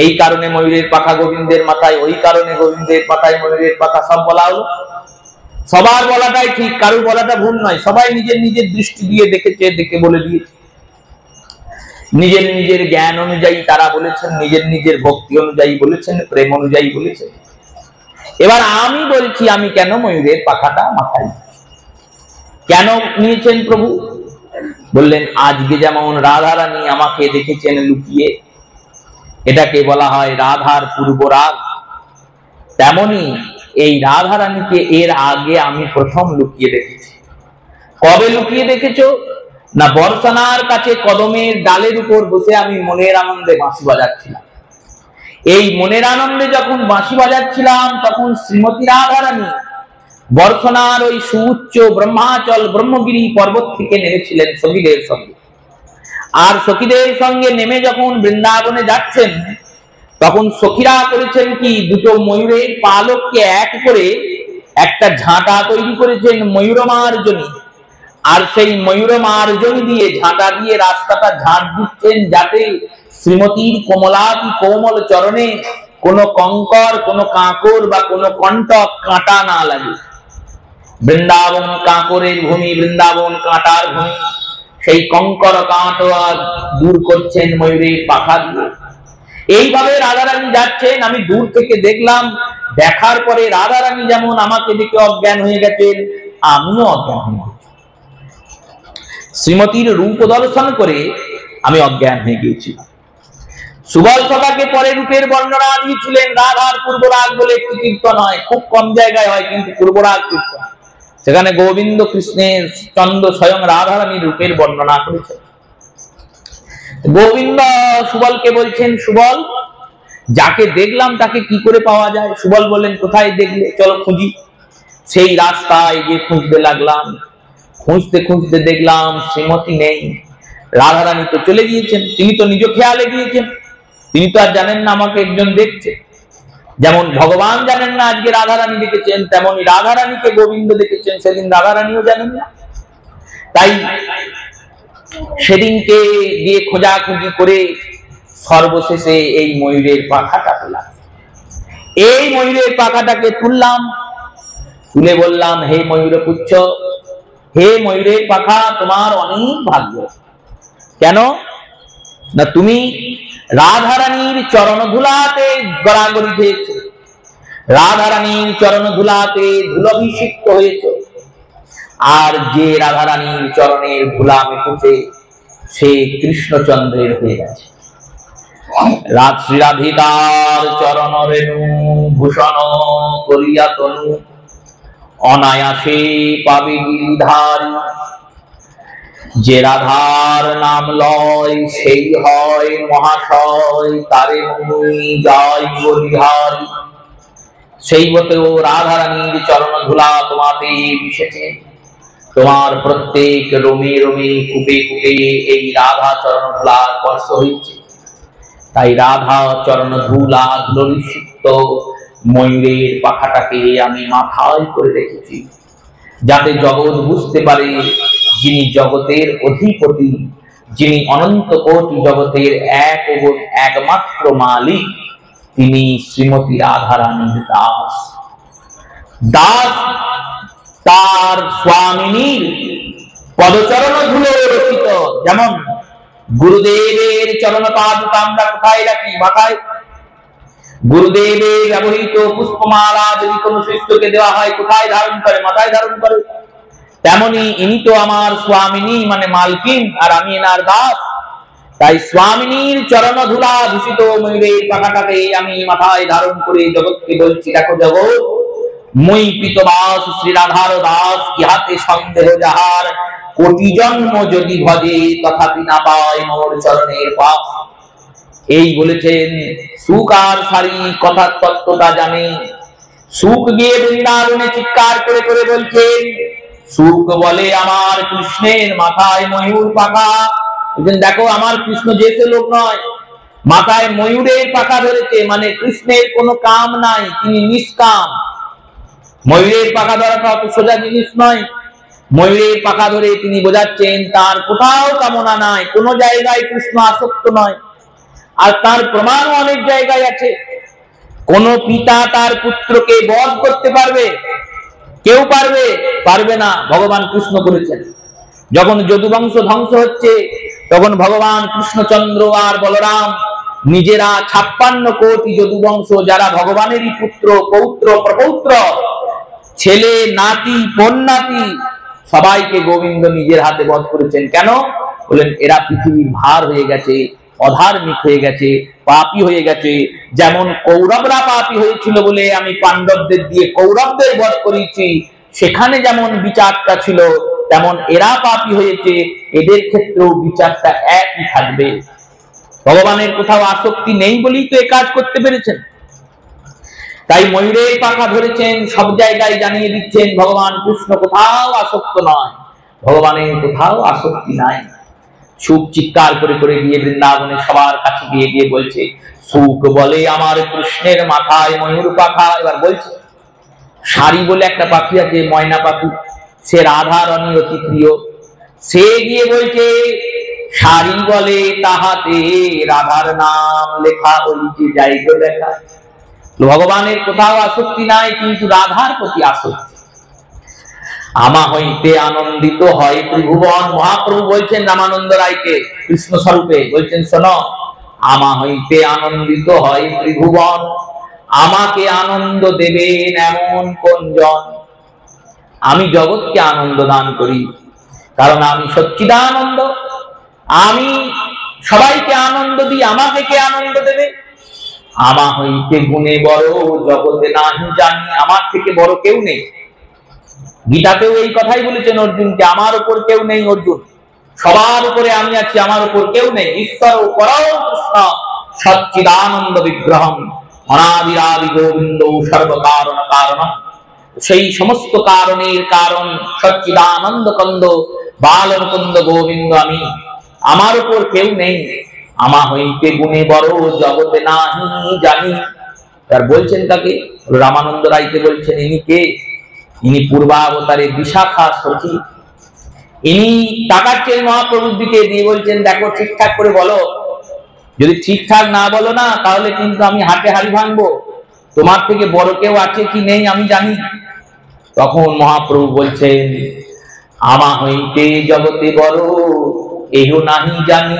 এই কারণে ময়ূরের পাখা গোবিন্দের মাথায়, ওই কারণে গোবিন্দের মাথায় ময়ূরের পাখা, সব বলা হলো। সবার বলাটাই ঠিক, কারুর বলাটা ভুল নয়। সবাই নিজের নিজের দৃষ্টি দিয়ে দেখেছে, দেখে বলে দিয়েছে। নিজের নিজের জ্ঞান অনুযায়ী তারা বলেছেন, নিজের নিজের ভক্তি অনুযায়ী বলেছেন, প্রেম অনুযায়ী বলেছেন। এবার আমি বলছি, আমি কেন ময়ূরের পাখাটা মাথায় কেন নিয়েছেন প্রভু? বললেন, আজকে যেমন রাধারানী আমাকে দেখেছেন লুকিয়ে, এটাকে বলা হয় রাধার পূর্ব রাগ, তেমনি এই রাধারানীকে এর আগে আমি প্রথম লুকিয়ে দেখেছি। কবে লুকিয়ে দেখেছো? না, বর্ষানার কাছে কদমের ডালের উপর বসে আমি মনের আনন্দে বাঁশি বাজাচ্ছিলাম। এই মনের আনন্দে যখন বাঁশি বাজাচ্ছিলাম, তখন শ্রীমতী রাধারানী বর্ষানার ওই সুউচ্চ ব্রহ্মাচল ব্রহ্মগিরি পর্বত থেকে নেমেছিলেন সখীদের সঙ্গে। আর সখীদের সঙ্গে নেমে যখন বৃন্দাবনে যাচ্ছেন, তখন সখীরা করেছেন কি, দুটো ময়ূরের পালককে এক করে একটা ঝাঁটা তৈরি করেছেন ময়ূরমার্জনী। আর সেই ময়ূরমার্জনী দিয়ে, ঝাঁটা দিয়ে রাস্তাটা ঝাঁট দিচ্ছেন, যাতে শ্রীমতীর কমলাতি কোমল চরণে কোনো কঙ্কর, কোনো কাঁকর বা কোনো কণ্টক কাঁটা না লাগে। বৃন্দাবন কাঁকরের ভূমি, বৃন্দাবন কাঁটার ভূমি, সেই কঙ্কর কাঁটা দূর করছেন ময়ূরের পাখা দিয়ে। এইভাবে রাধারানী যাচ্ছেন, আমি দূর থেকে দেখলাম। দেখার পরে রাধারানী যেমন আমাকে দেখে অজ্ঞান হয়ে গেছেন, আমিও অজ্ঞান হয়ে গেছি। শ্রীমতীর রূপ দর্শন করে আমি অজ্ঞান হয়ে গিয়েছিলাম। সুবল সভাকে পরে রূপের বর্ণনা দিয়েছিলেন। রাধার পূর্বরাগ বলে একটি কীর্তন হয়, খুব কম জায়গায় হয়, কিন্তু পূর্বরাগ কীর্তন, সেখানে গোবিন্দ কৃষ্ণের চন্দ্র স্বয়ং রাধারানীর রূপের বর্ণনা করেছেন। গোবিন্দ সুবলকে বলছেন, সুবল, যাকে দেখলাম তাকে কি করে পাওয়া যায়? সুবল বললেন, কোথায় দেখলে? চলো খুঁজি। সেই রাস্তায় গিয়ে খুঁজতে লাগলাম। খুঁজতে খুঁজতে দেখলাম শ্রীমতী নেই, রাধারানী তো চলে গিয়েছেন। তিনি তো নিজ খেয়ালে গিয়েছেন, তিনি তো আর জানেন না আমাকে একজন দেখছে। যেমন ভগবান জানেন না আজকে রাধারানী দেখেছেন, তেমনি রাধারানীকে গোবিন্দ দেখেছেন, সেদিন রাধারানীও জানেন না। তাই সেদিনকে গিয়ে খোঁজাখুঁজি করে সর্বশেষে এই ময়ূরের পাখাটা পেলাম। এই ময়ূরের পাখাটাকে তুললাম, তুলে বললাম, হে ময়ূরপুচ্ছ, হে ময়ূরের পাখা, তোমার অনেক ভাগ্য। কেন না, তুমি রাধারানীর চরণ ধুলাতে গড়াগড়ি খেয়েছ, রাধারানীর চরণ ধুলাতে ধুলাভিষিক্ত হয়েছ। আর যে রাধারানীর চরণের ধুলা মেখেছে, সে কৃষ্ণচন্দ্রের হয়ে গেছে। শ্রী রাধিকার চরণ রেণু ভূষণ করিয়া তনু, অনায়াসে পাবে গিরিধারী। যে রাধার নাম লয়, সেই হয় মহাশয়, তারে মুই যাই বলিহারি। সেই মতো রাধারানীর চরণ ধুলা তোমাতে মিশেছে। তোমার প্রত্যেক রোমে রোমে কূপে কূপে এই রাধা চরণ ধুলা স্পর্শ হয়েছে। তাই রাধা চরণ ধুলা ধুলিসিক্ত ময়ূরের পাখাটাকে আমি মাথায় করে রেখেছি, যাতে জগৎ বুঝতে পারে যিনি জগতের অধিপতি, যিনি অনন্ত কোটি জগতের এক ও একমাত্র মালিক, তিনি শ্রীমতী রাধারানীর দাস। দাস তার স্বামিনীর পদচরণ ধুলো রচিত। যেমন গুরুদেবের চরণ পাদুকা আমরা কোথায় রাখি? মাথায়। গুরুদেবের ব্যবহৃত পুষ্পমালা যদি কোনো শিষ্যকে দেওয়া হয়, কোথায় ধারণ করে? মাথায় ধারণ করে। তেমনি ইনি তো আমার স্বামিনী, মানে মালকিন, আর আমি এনার দাস। তাই স্বামিনীর চরণ ধুলা দূষিত ময়ূরের পাখাটাকে আমি মাথায় ধারণ করে জগৎকে বলছি, দেখো জগৎ, মই পিতবাস শ্রী রাধার দাস, ইহাতে সন্দেহ যাহার, কোটি জন্ম যদি ভজে তথাপি না পায় মোর চরণের পাশ। এই বলেছেন সুখ আর সারি কথার তত্ত্বটা জানে। সুখ গিয়ে বৃন্দাবনে চিৎকার করে করে বলছেন, সুখ বলে আমার কৃষ্ণের মাথায় ময়ূর পাখা। দেখো, আমার কৃষ্ণ যেতে লোক নয়, মাথায় ময়ূরের পাখা ধরেছে, মানে কৃষ্ণের কোনো কাম নাই, তিনি নিষ্কাম। ময়ূরের পাখা ধরাটা অত সোজা জিনিস নয়। ময়ূরের পাখা ধরে তিনি বোঝাচ্ছেন তার কোথাও কামনা নাই, কোনো জায়গায় কৃষ্ণ আসক্ত নয়। আর তার প্রমাণও অনেক জায়গায় আছে। কোন পিতা তার পুত্রকে বধ করতে পারবে? কেউ পারবে না। ভগবান কৃষ্ণ করেছেন। যখন যদুবংশ ধ্বংস হচ্ছে, তখন ভগবান কৃষ্ণচন্দ্র আর বলরাম নিজেরা 56 কোটি যদুবংশ, যারা ভগবানেরই পুত্র, পৌত্র, প্রপৌত্র, ছেলে, নাতি, পণ্যাতি, সবাইকে গোবিন্দ নিজের হাতে বধ করেছেন। কেন? বলেন এরা পৃথিবীর ভার হয়ে গেছে, অধার্মিক হয়ে গেছে, পাপী হয়ে গেছে। যেমন কৌরবরা পাপী হয়েছিল বলে আমি পাণ্ডবদের দিয়ে কৌরবদের বধ করেছি, সেখানে যেমন বিচারটা ছিল, তেমন এরা পাপী হয়েছে, এদের ক্ষেত্রেও বিচারটা একই থাকবে। ভগবানের কোথাও আসক্তি নেই বলেই তো এ কাজ করতে পেরেছেন। তাই ময়ূরের পাখা ধরেছেন, সব জায়গায় জানিয়ে দিচ্ছেন ভগবান কৃষ্ণ কোথাও আসক্ত নয়, ভগবানের কোথাও আসক্তি নাই। সুখ চিৎকার করে করে গিয়ে বৃন্দাবনে সবার কাছে গিয়ে গিয়ে বলছে, সুখ বলে আমার কৃষ্ণের মাথায় ময়ূর পাখা। এবার বলছে শাড়ি বলে একটা পাখি আছে, ময়না পাখি, সে রাধারানী অতি প্রিয়। সে গিয়ে বলছে শাড়ি বলে তাহাতে রাধার নাম লেখা, ওই যে জায়গা লেখা। ভগবানের কোথাও আসক্তি নাই, কিন্তু রাধার প্রতি আসক্তি। আমা হইতে আনন্দিত হয় ত্রিভুবন। মহাপ্রভু বলছেন রামানন্দ রায়কে কৃষ্ণ স্বরূপে, বলছেন শোনো, আমা হইতে আনন্দিত হয় ত্রিভুবন, আমাকে আনন্দ দেবেন এমন কোন জন? আমি জগৎকে আনন্দ দান করি, কারণ আমি সচ্চিদানন্দ। আমি সবাইকে আনন্দ দিই, আমাকে কে আনন্দ দেবে? আমা হইতে গুণে বড় জগতে নাহি জানি, আমার থেকে বড় কেউ নেই। গীতাতেও এই কথাই বলেছেন অর্জুনকে, আমার উপর কেউ নেই অর্জুন, সবার উপরে আমি আছি, আমার উপর কেউ নেই। ঈশ্বর পরম কৃষ্ণ সচ্চিদানন্দ বিগ্রহম অনাদিরাদি গোবিন্দ সর্বকারণ কারণম। সেই সমস্ত কারণের কারণ সচ্চিদানন্দ কন্দ বালকন্দ গোবিন্দ আমি, আমার উপর কেউ নেই। আমা হইতে গুণে বড় জগতে নাহি জানি। আর বলছেন তাকে, রামানন্দ রায়কে বলছেন, ইনি কে? ইনি পূর্বাবতারে বিশাখা সচিব। ইনি তাকাচ্ছেন মহাপ্রভুর দিকে দিয়ে বলছেন, দেখো ঠিকঠাক করে বলো, যদি ঠিকঠাক না বলো না, তাহলে কিন্তু আমি হাতে হাড়ি ভাঙবো। তোমার থেকে বড় কেউ আছে কি নেই আমি জানি। তখন মহাপ্রভু বলছেন, আমা হইতে জগতে বড় এহ নাহি জানি,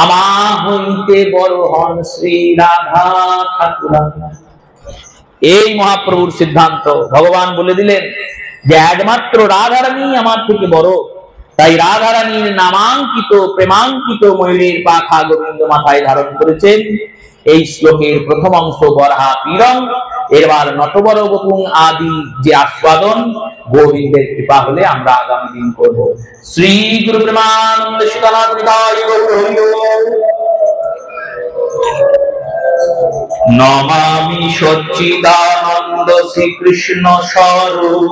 আমা হইতে বড় হন শ্রী রাধা ঠাকুরানী। এই মহাপ্রভুর সিদ্ধান্ত। ভগবান বলে দিলেন যে একমাত্র রাধারানী আমার থেকে বড়। তাই রাধারানীর নামাঙ্কিত প্রেমাঙ্কিত ময়ূরের পাখা গোবিন্দ মাথায় ধারণ করেছেন। এই শ্লোকের প্রথম অংশ বরাহা পীড়ন। এবার নটবর বপুং আদি যে আস্বাদন, গোবিন্দের কৃপা হলে আমরা আগামী দিন করব। শ্রী গুরু প্রেমানন্দ সীতানাথ হৃদয় নমামি সচ্চিদানন্দ শ্রীকৃষ্ণ স্বরূপ,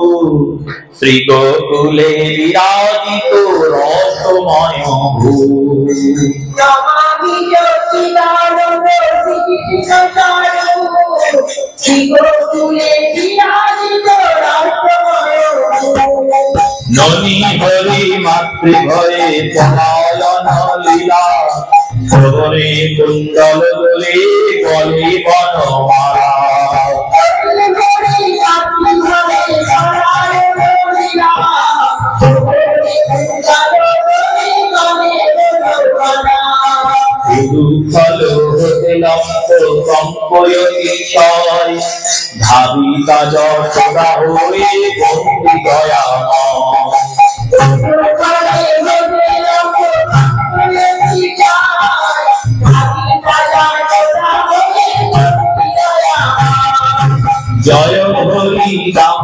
শ্রী গোকুলে বিরাজিত রসময় ভূপ। নমামি সচ্চিদানন্দ শ্রীকৃষ্ণ স্বরূপ, শ্রী গোকুলে বিরাজিত রসময় ভূপ। ননি হরি মাতৃভয়ে পলায়ন লীলা, শ্রবণে কুণ্ডল দোলে গলে বনমালা। ভাবিতা যশোদা হয়ে বন্দি দয়াময়। জয় হরি রাম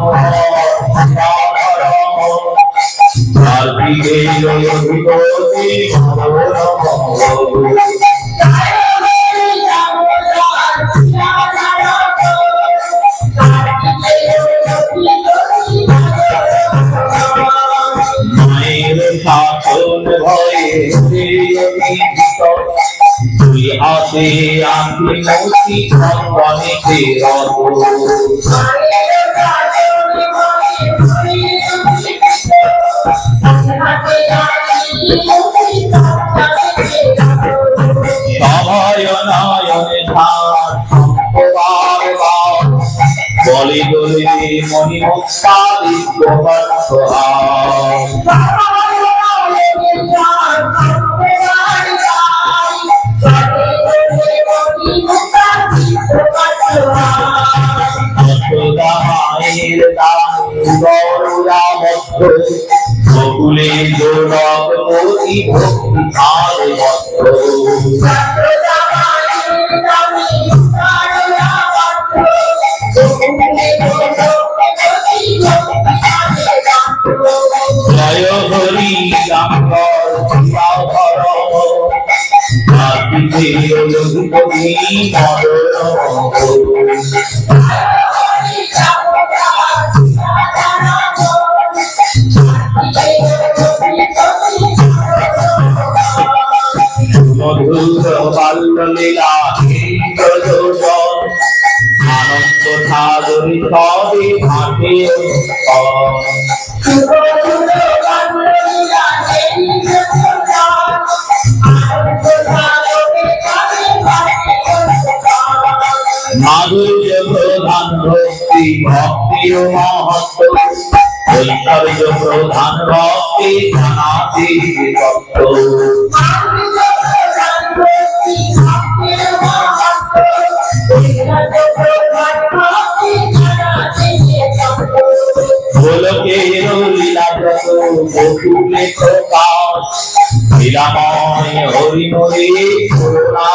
মায়ের শাসন ভয়ে তুই হাতে আঁকি মতি সঙ্গে সভয় বলে বলে মণিমুক্তা বকুলে গোলক মোতি ভক্তি ভাবে জয় হরি রামকর মধুর বাল্যলীলা আনন্দ সাগরী সবে ভাসে মাধুর্য প্রধান ভক্তি ভক্তির মহত্ব ঐশ্বর্য প্রধান ভক্তি জানাতে তত্ত্ব গোলকের লীলাব্রত বকুলে প্রকাশ লীলাময় হরিমরে করুণা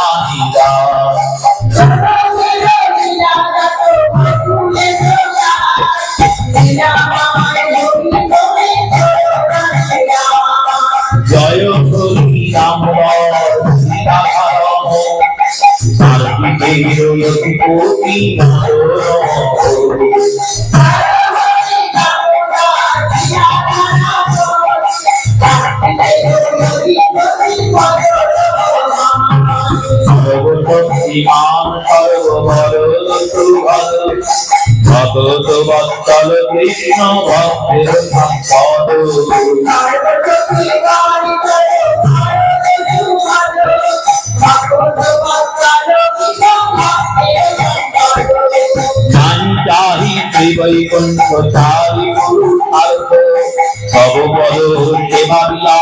জয় হরি রাম কোটি ভগত বৎসল কৃষ্ণ ভক্তের সম্পদ চাহি শ্রীবৈকুণ্ঠ চারি গুরু আর্থ ভবপদ সেবাবিলা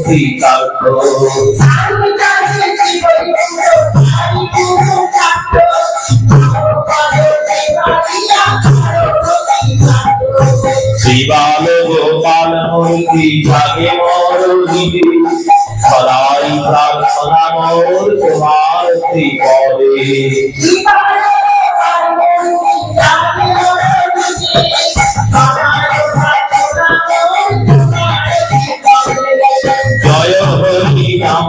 শ্রীকার্থ শ্রীবাল গোপাল মূর্তি জাগে মোর হৃদে সদাই প্রার্থনা মোর তোমার শ্রীপদে জয় হরি রাম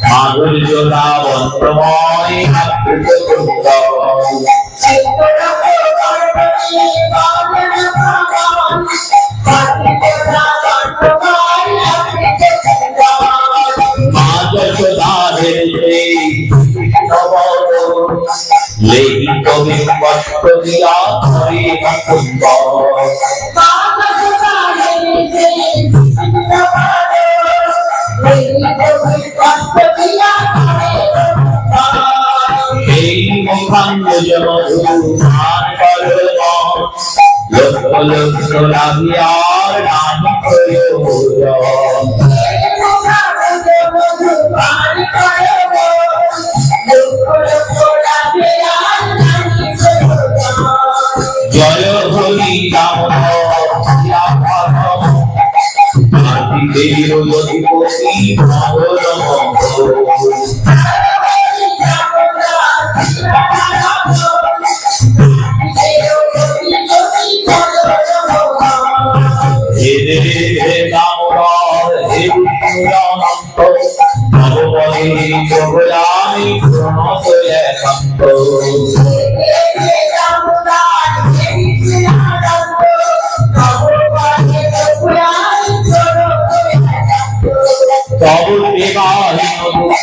মাধুর্য লাবণ্যময় জয় হরি রাম তব সেবাহীন দুঃখ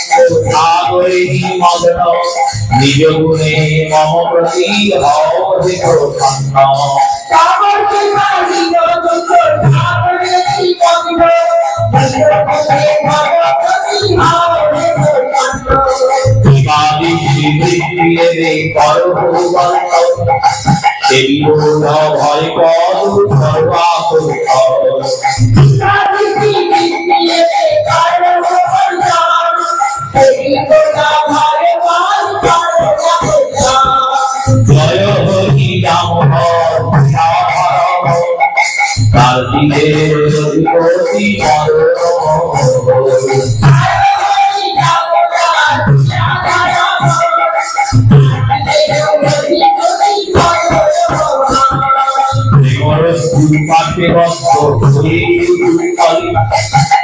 সাগরে মগ্ন নিজ গুণে মম প্রতি হও হে প্রসন্ন। ভয় পদ সর্বা জয় হরি রাম কার্তিকের অধিপতি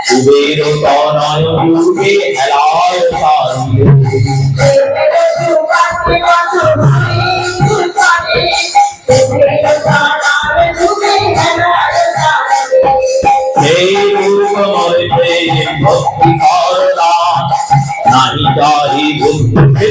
কুবের তনয় যুগে হেলায় সেই রূপময় ভক্তি করলা নাহি চাহি বুদ্ধি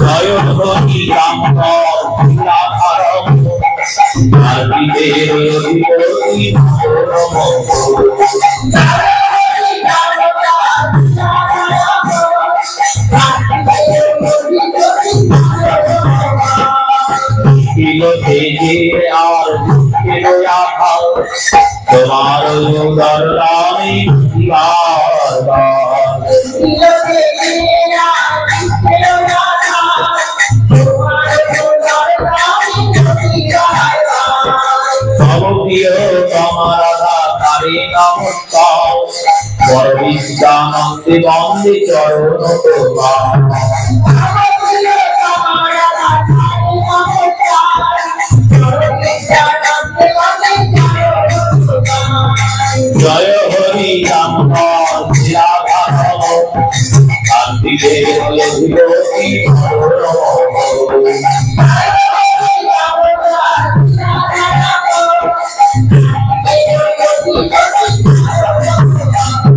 জয় হরি রাম আর তোমার বন্দে বন্দে চরণ জয় হরি রাম কার্তিকের অধিপতি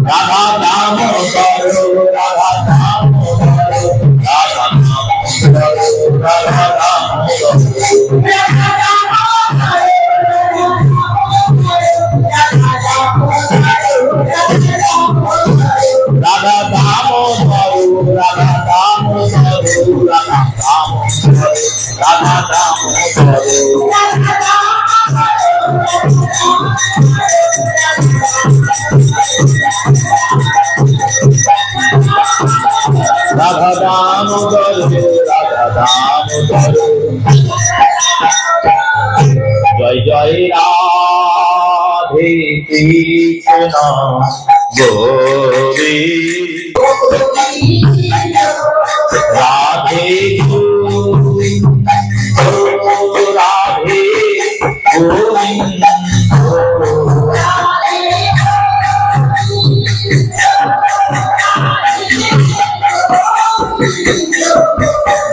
রাধা নাম করো রাধা নাম করো রাধা নাম করো রাধা নাম রাধা নাম করো রাধা নাম করো রাধা নাম রাধা নাম করো রাধা দাম করো রাধা দাম করো জয় জয় রাধে কৃষ্ণ গোবিন্দ রাধে রাধে গোবিন্দ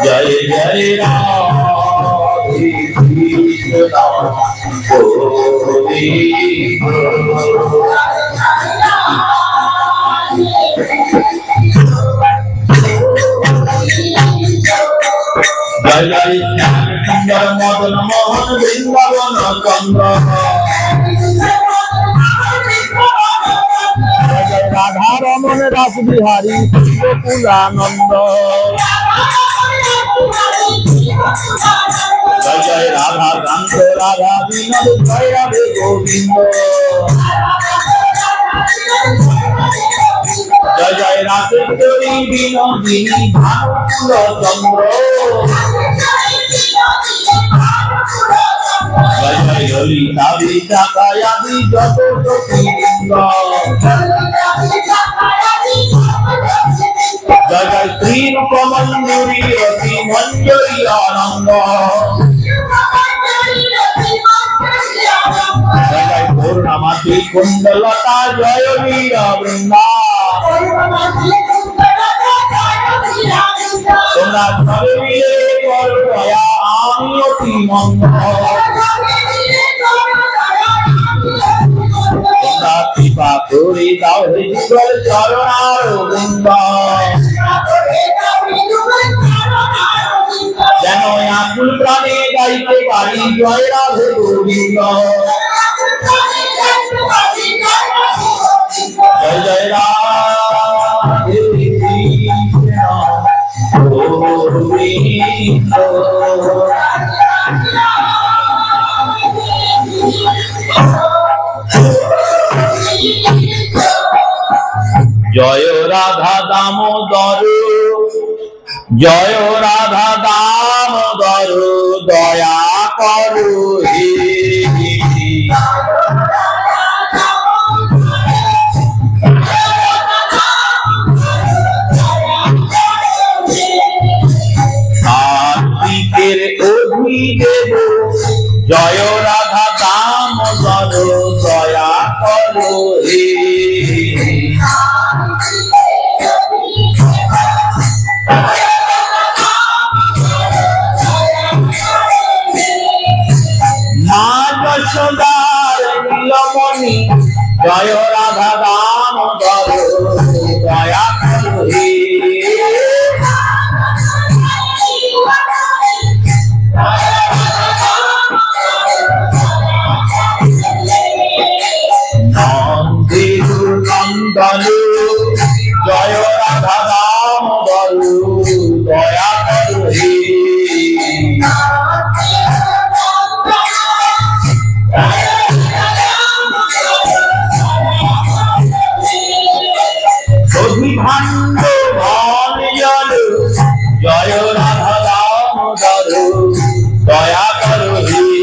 জয় জয় রাধে কৃষ্ণ গোবিন্দ জয় জয় সুন্দর মদন মোহন বৃন্দাবন চন্দ্র রাধা রমন রাস বিহারী গোকুলানন্দ জয় জয় রাধা কান্ত রাধা বিনোদ জয় রাধে গোবিন্দ জয় জয় রাধেশ্বরী বিনোদিনী ভানুকুল চন্দ্র জয় জয় ললিতা বিশাখায়াদি যত সখীবৃন্দ জয় জয় শ্রী রূপমঞ্জুরি রতি মঞ্জরি আনন্দ জয় জয় পূর্ণমাতি কুণ্ডলতা জয় বীর বৃন্দা তোমরা রাধা সবে মিলে করো দয়া আমি অতি মঙ্গল তোমরা কৃপা করে দাও হে যুগল চরণার বৃন্দ যেন আকুল প্রাণে গাইতে পারি জয় রাধে গোবিন্দ জয় জয় রাধে কৃষ্ণ গোবিন্দ জয় রাধা দামোদর জয় রাধা দামোদর দয়া করো হে কার্তিকের অধিদেব জয় রাধা দামোদর দয়া করো হে মা যশোদার নীলমণি জয় রাধা দামোদর দয়া করো হে নন্দের নন্দন জয় রাধা দামোদর দয়া করো হে অভিভান্ড ধন জল জয় রাধা দামোদর দয়া করো হে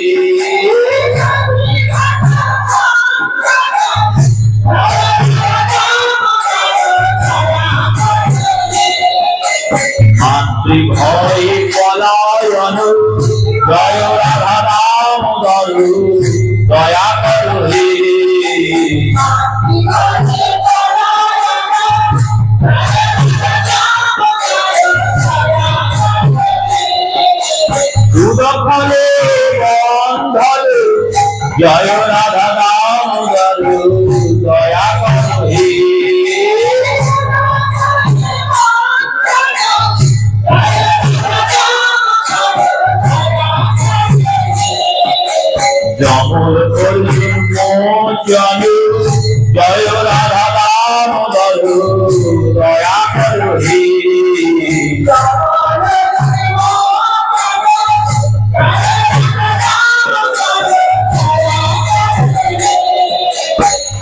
মাতৃভয়ে পলায়ন জয় রাধা দামোদর দয়া করো হে দুদফলে বন্ধন জয় রাধা দামোদর দয়া করো হে যমল অর্জুন মোচন জয় রাধা দামোদর দয়া করো হে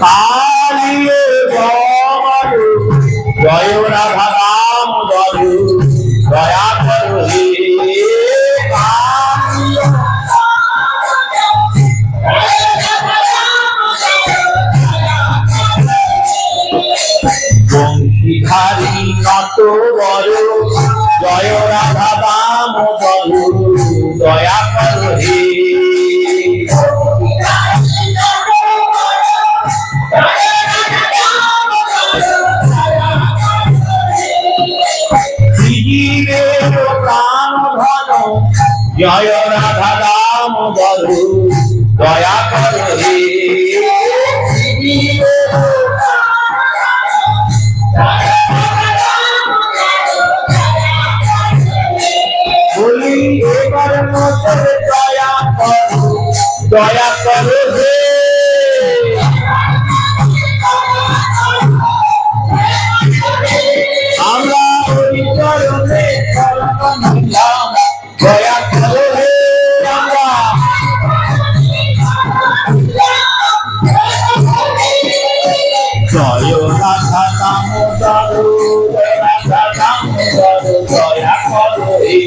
কালিয়ে গমন জয় রাধা দামোদর দয়া করো হে বংশীধারী নত বড় জয় রাধা দামোদর দয়া করো হে শ্রীজীবের প্রাণ ধন জয় রাধা দামোদর দয়া করো হে বলি এবার মতো দয়া করো হে আমরা ওই চরণে নিলাম দয়া করো হে আমরা জয় রাধা দামোদর রাধা দামোদর দয়া করো হে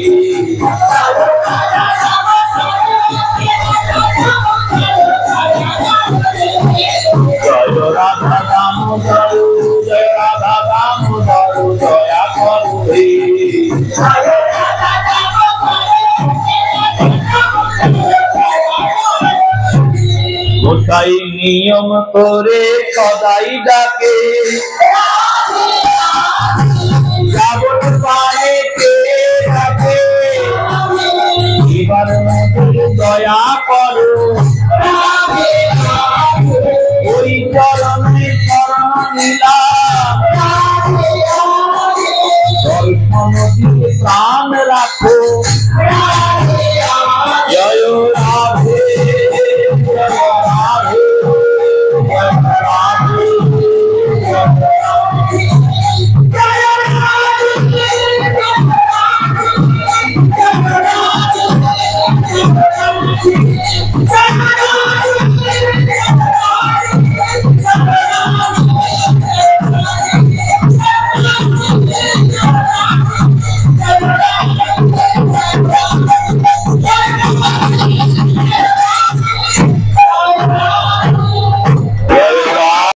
জয় রাধা দামোদর জয় রাধা দামোদর দয়া করো হে গোসাই নিয়ম করে সদাই ডাকে যাবত পানে কে প্রাণ রাখো। জয় রাধে জয় রাধে জয় রাধে জয় রাধে।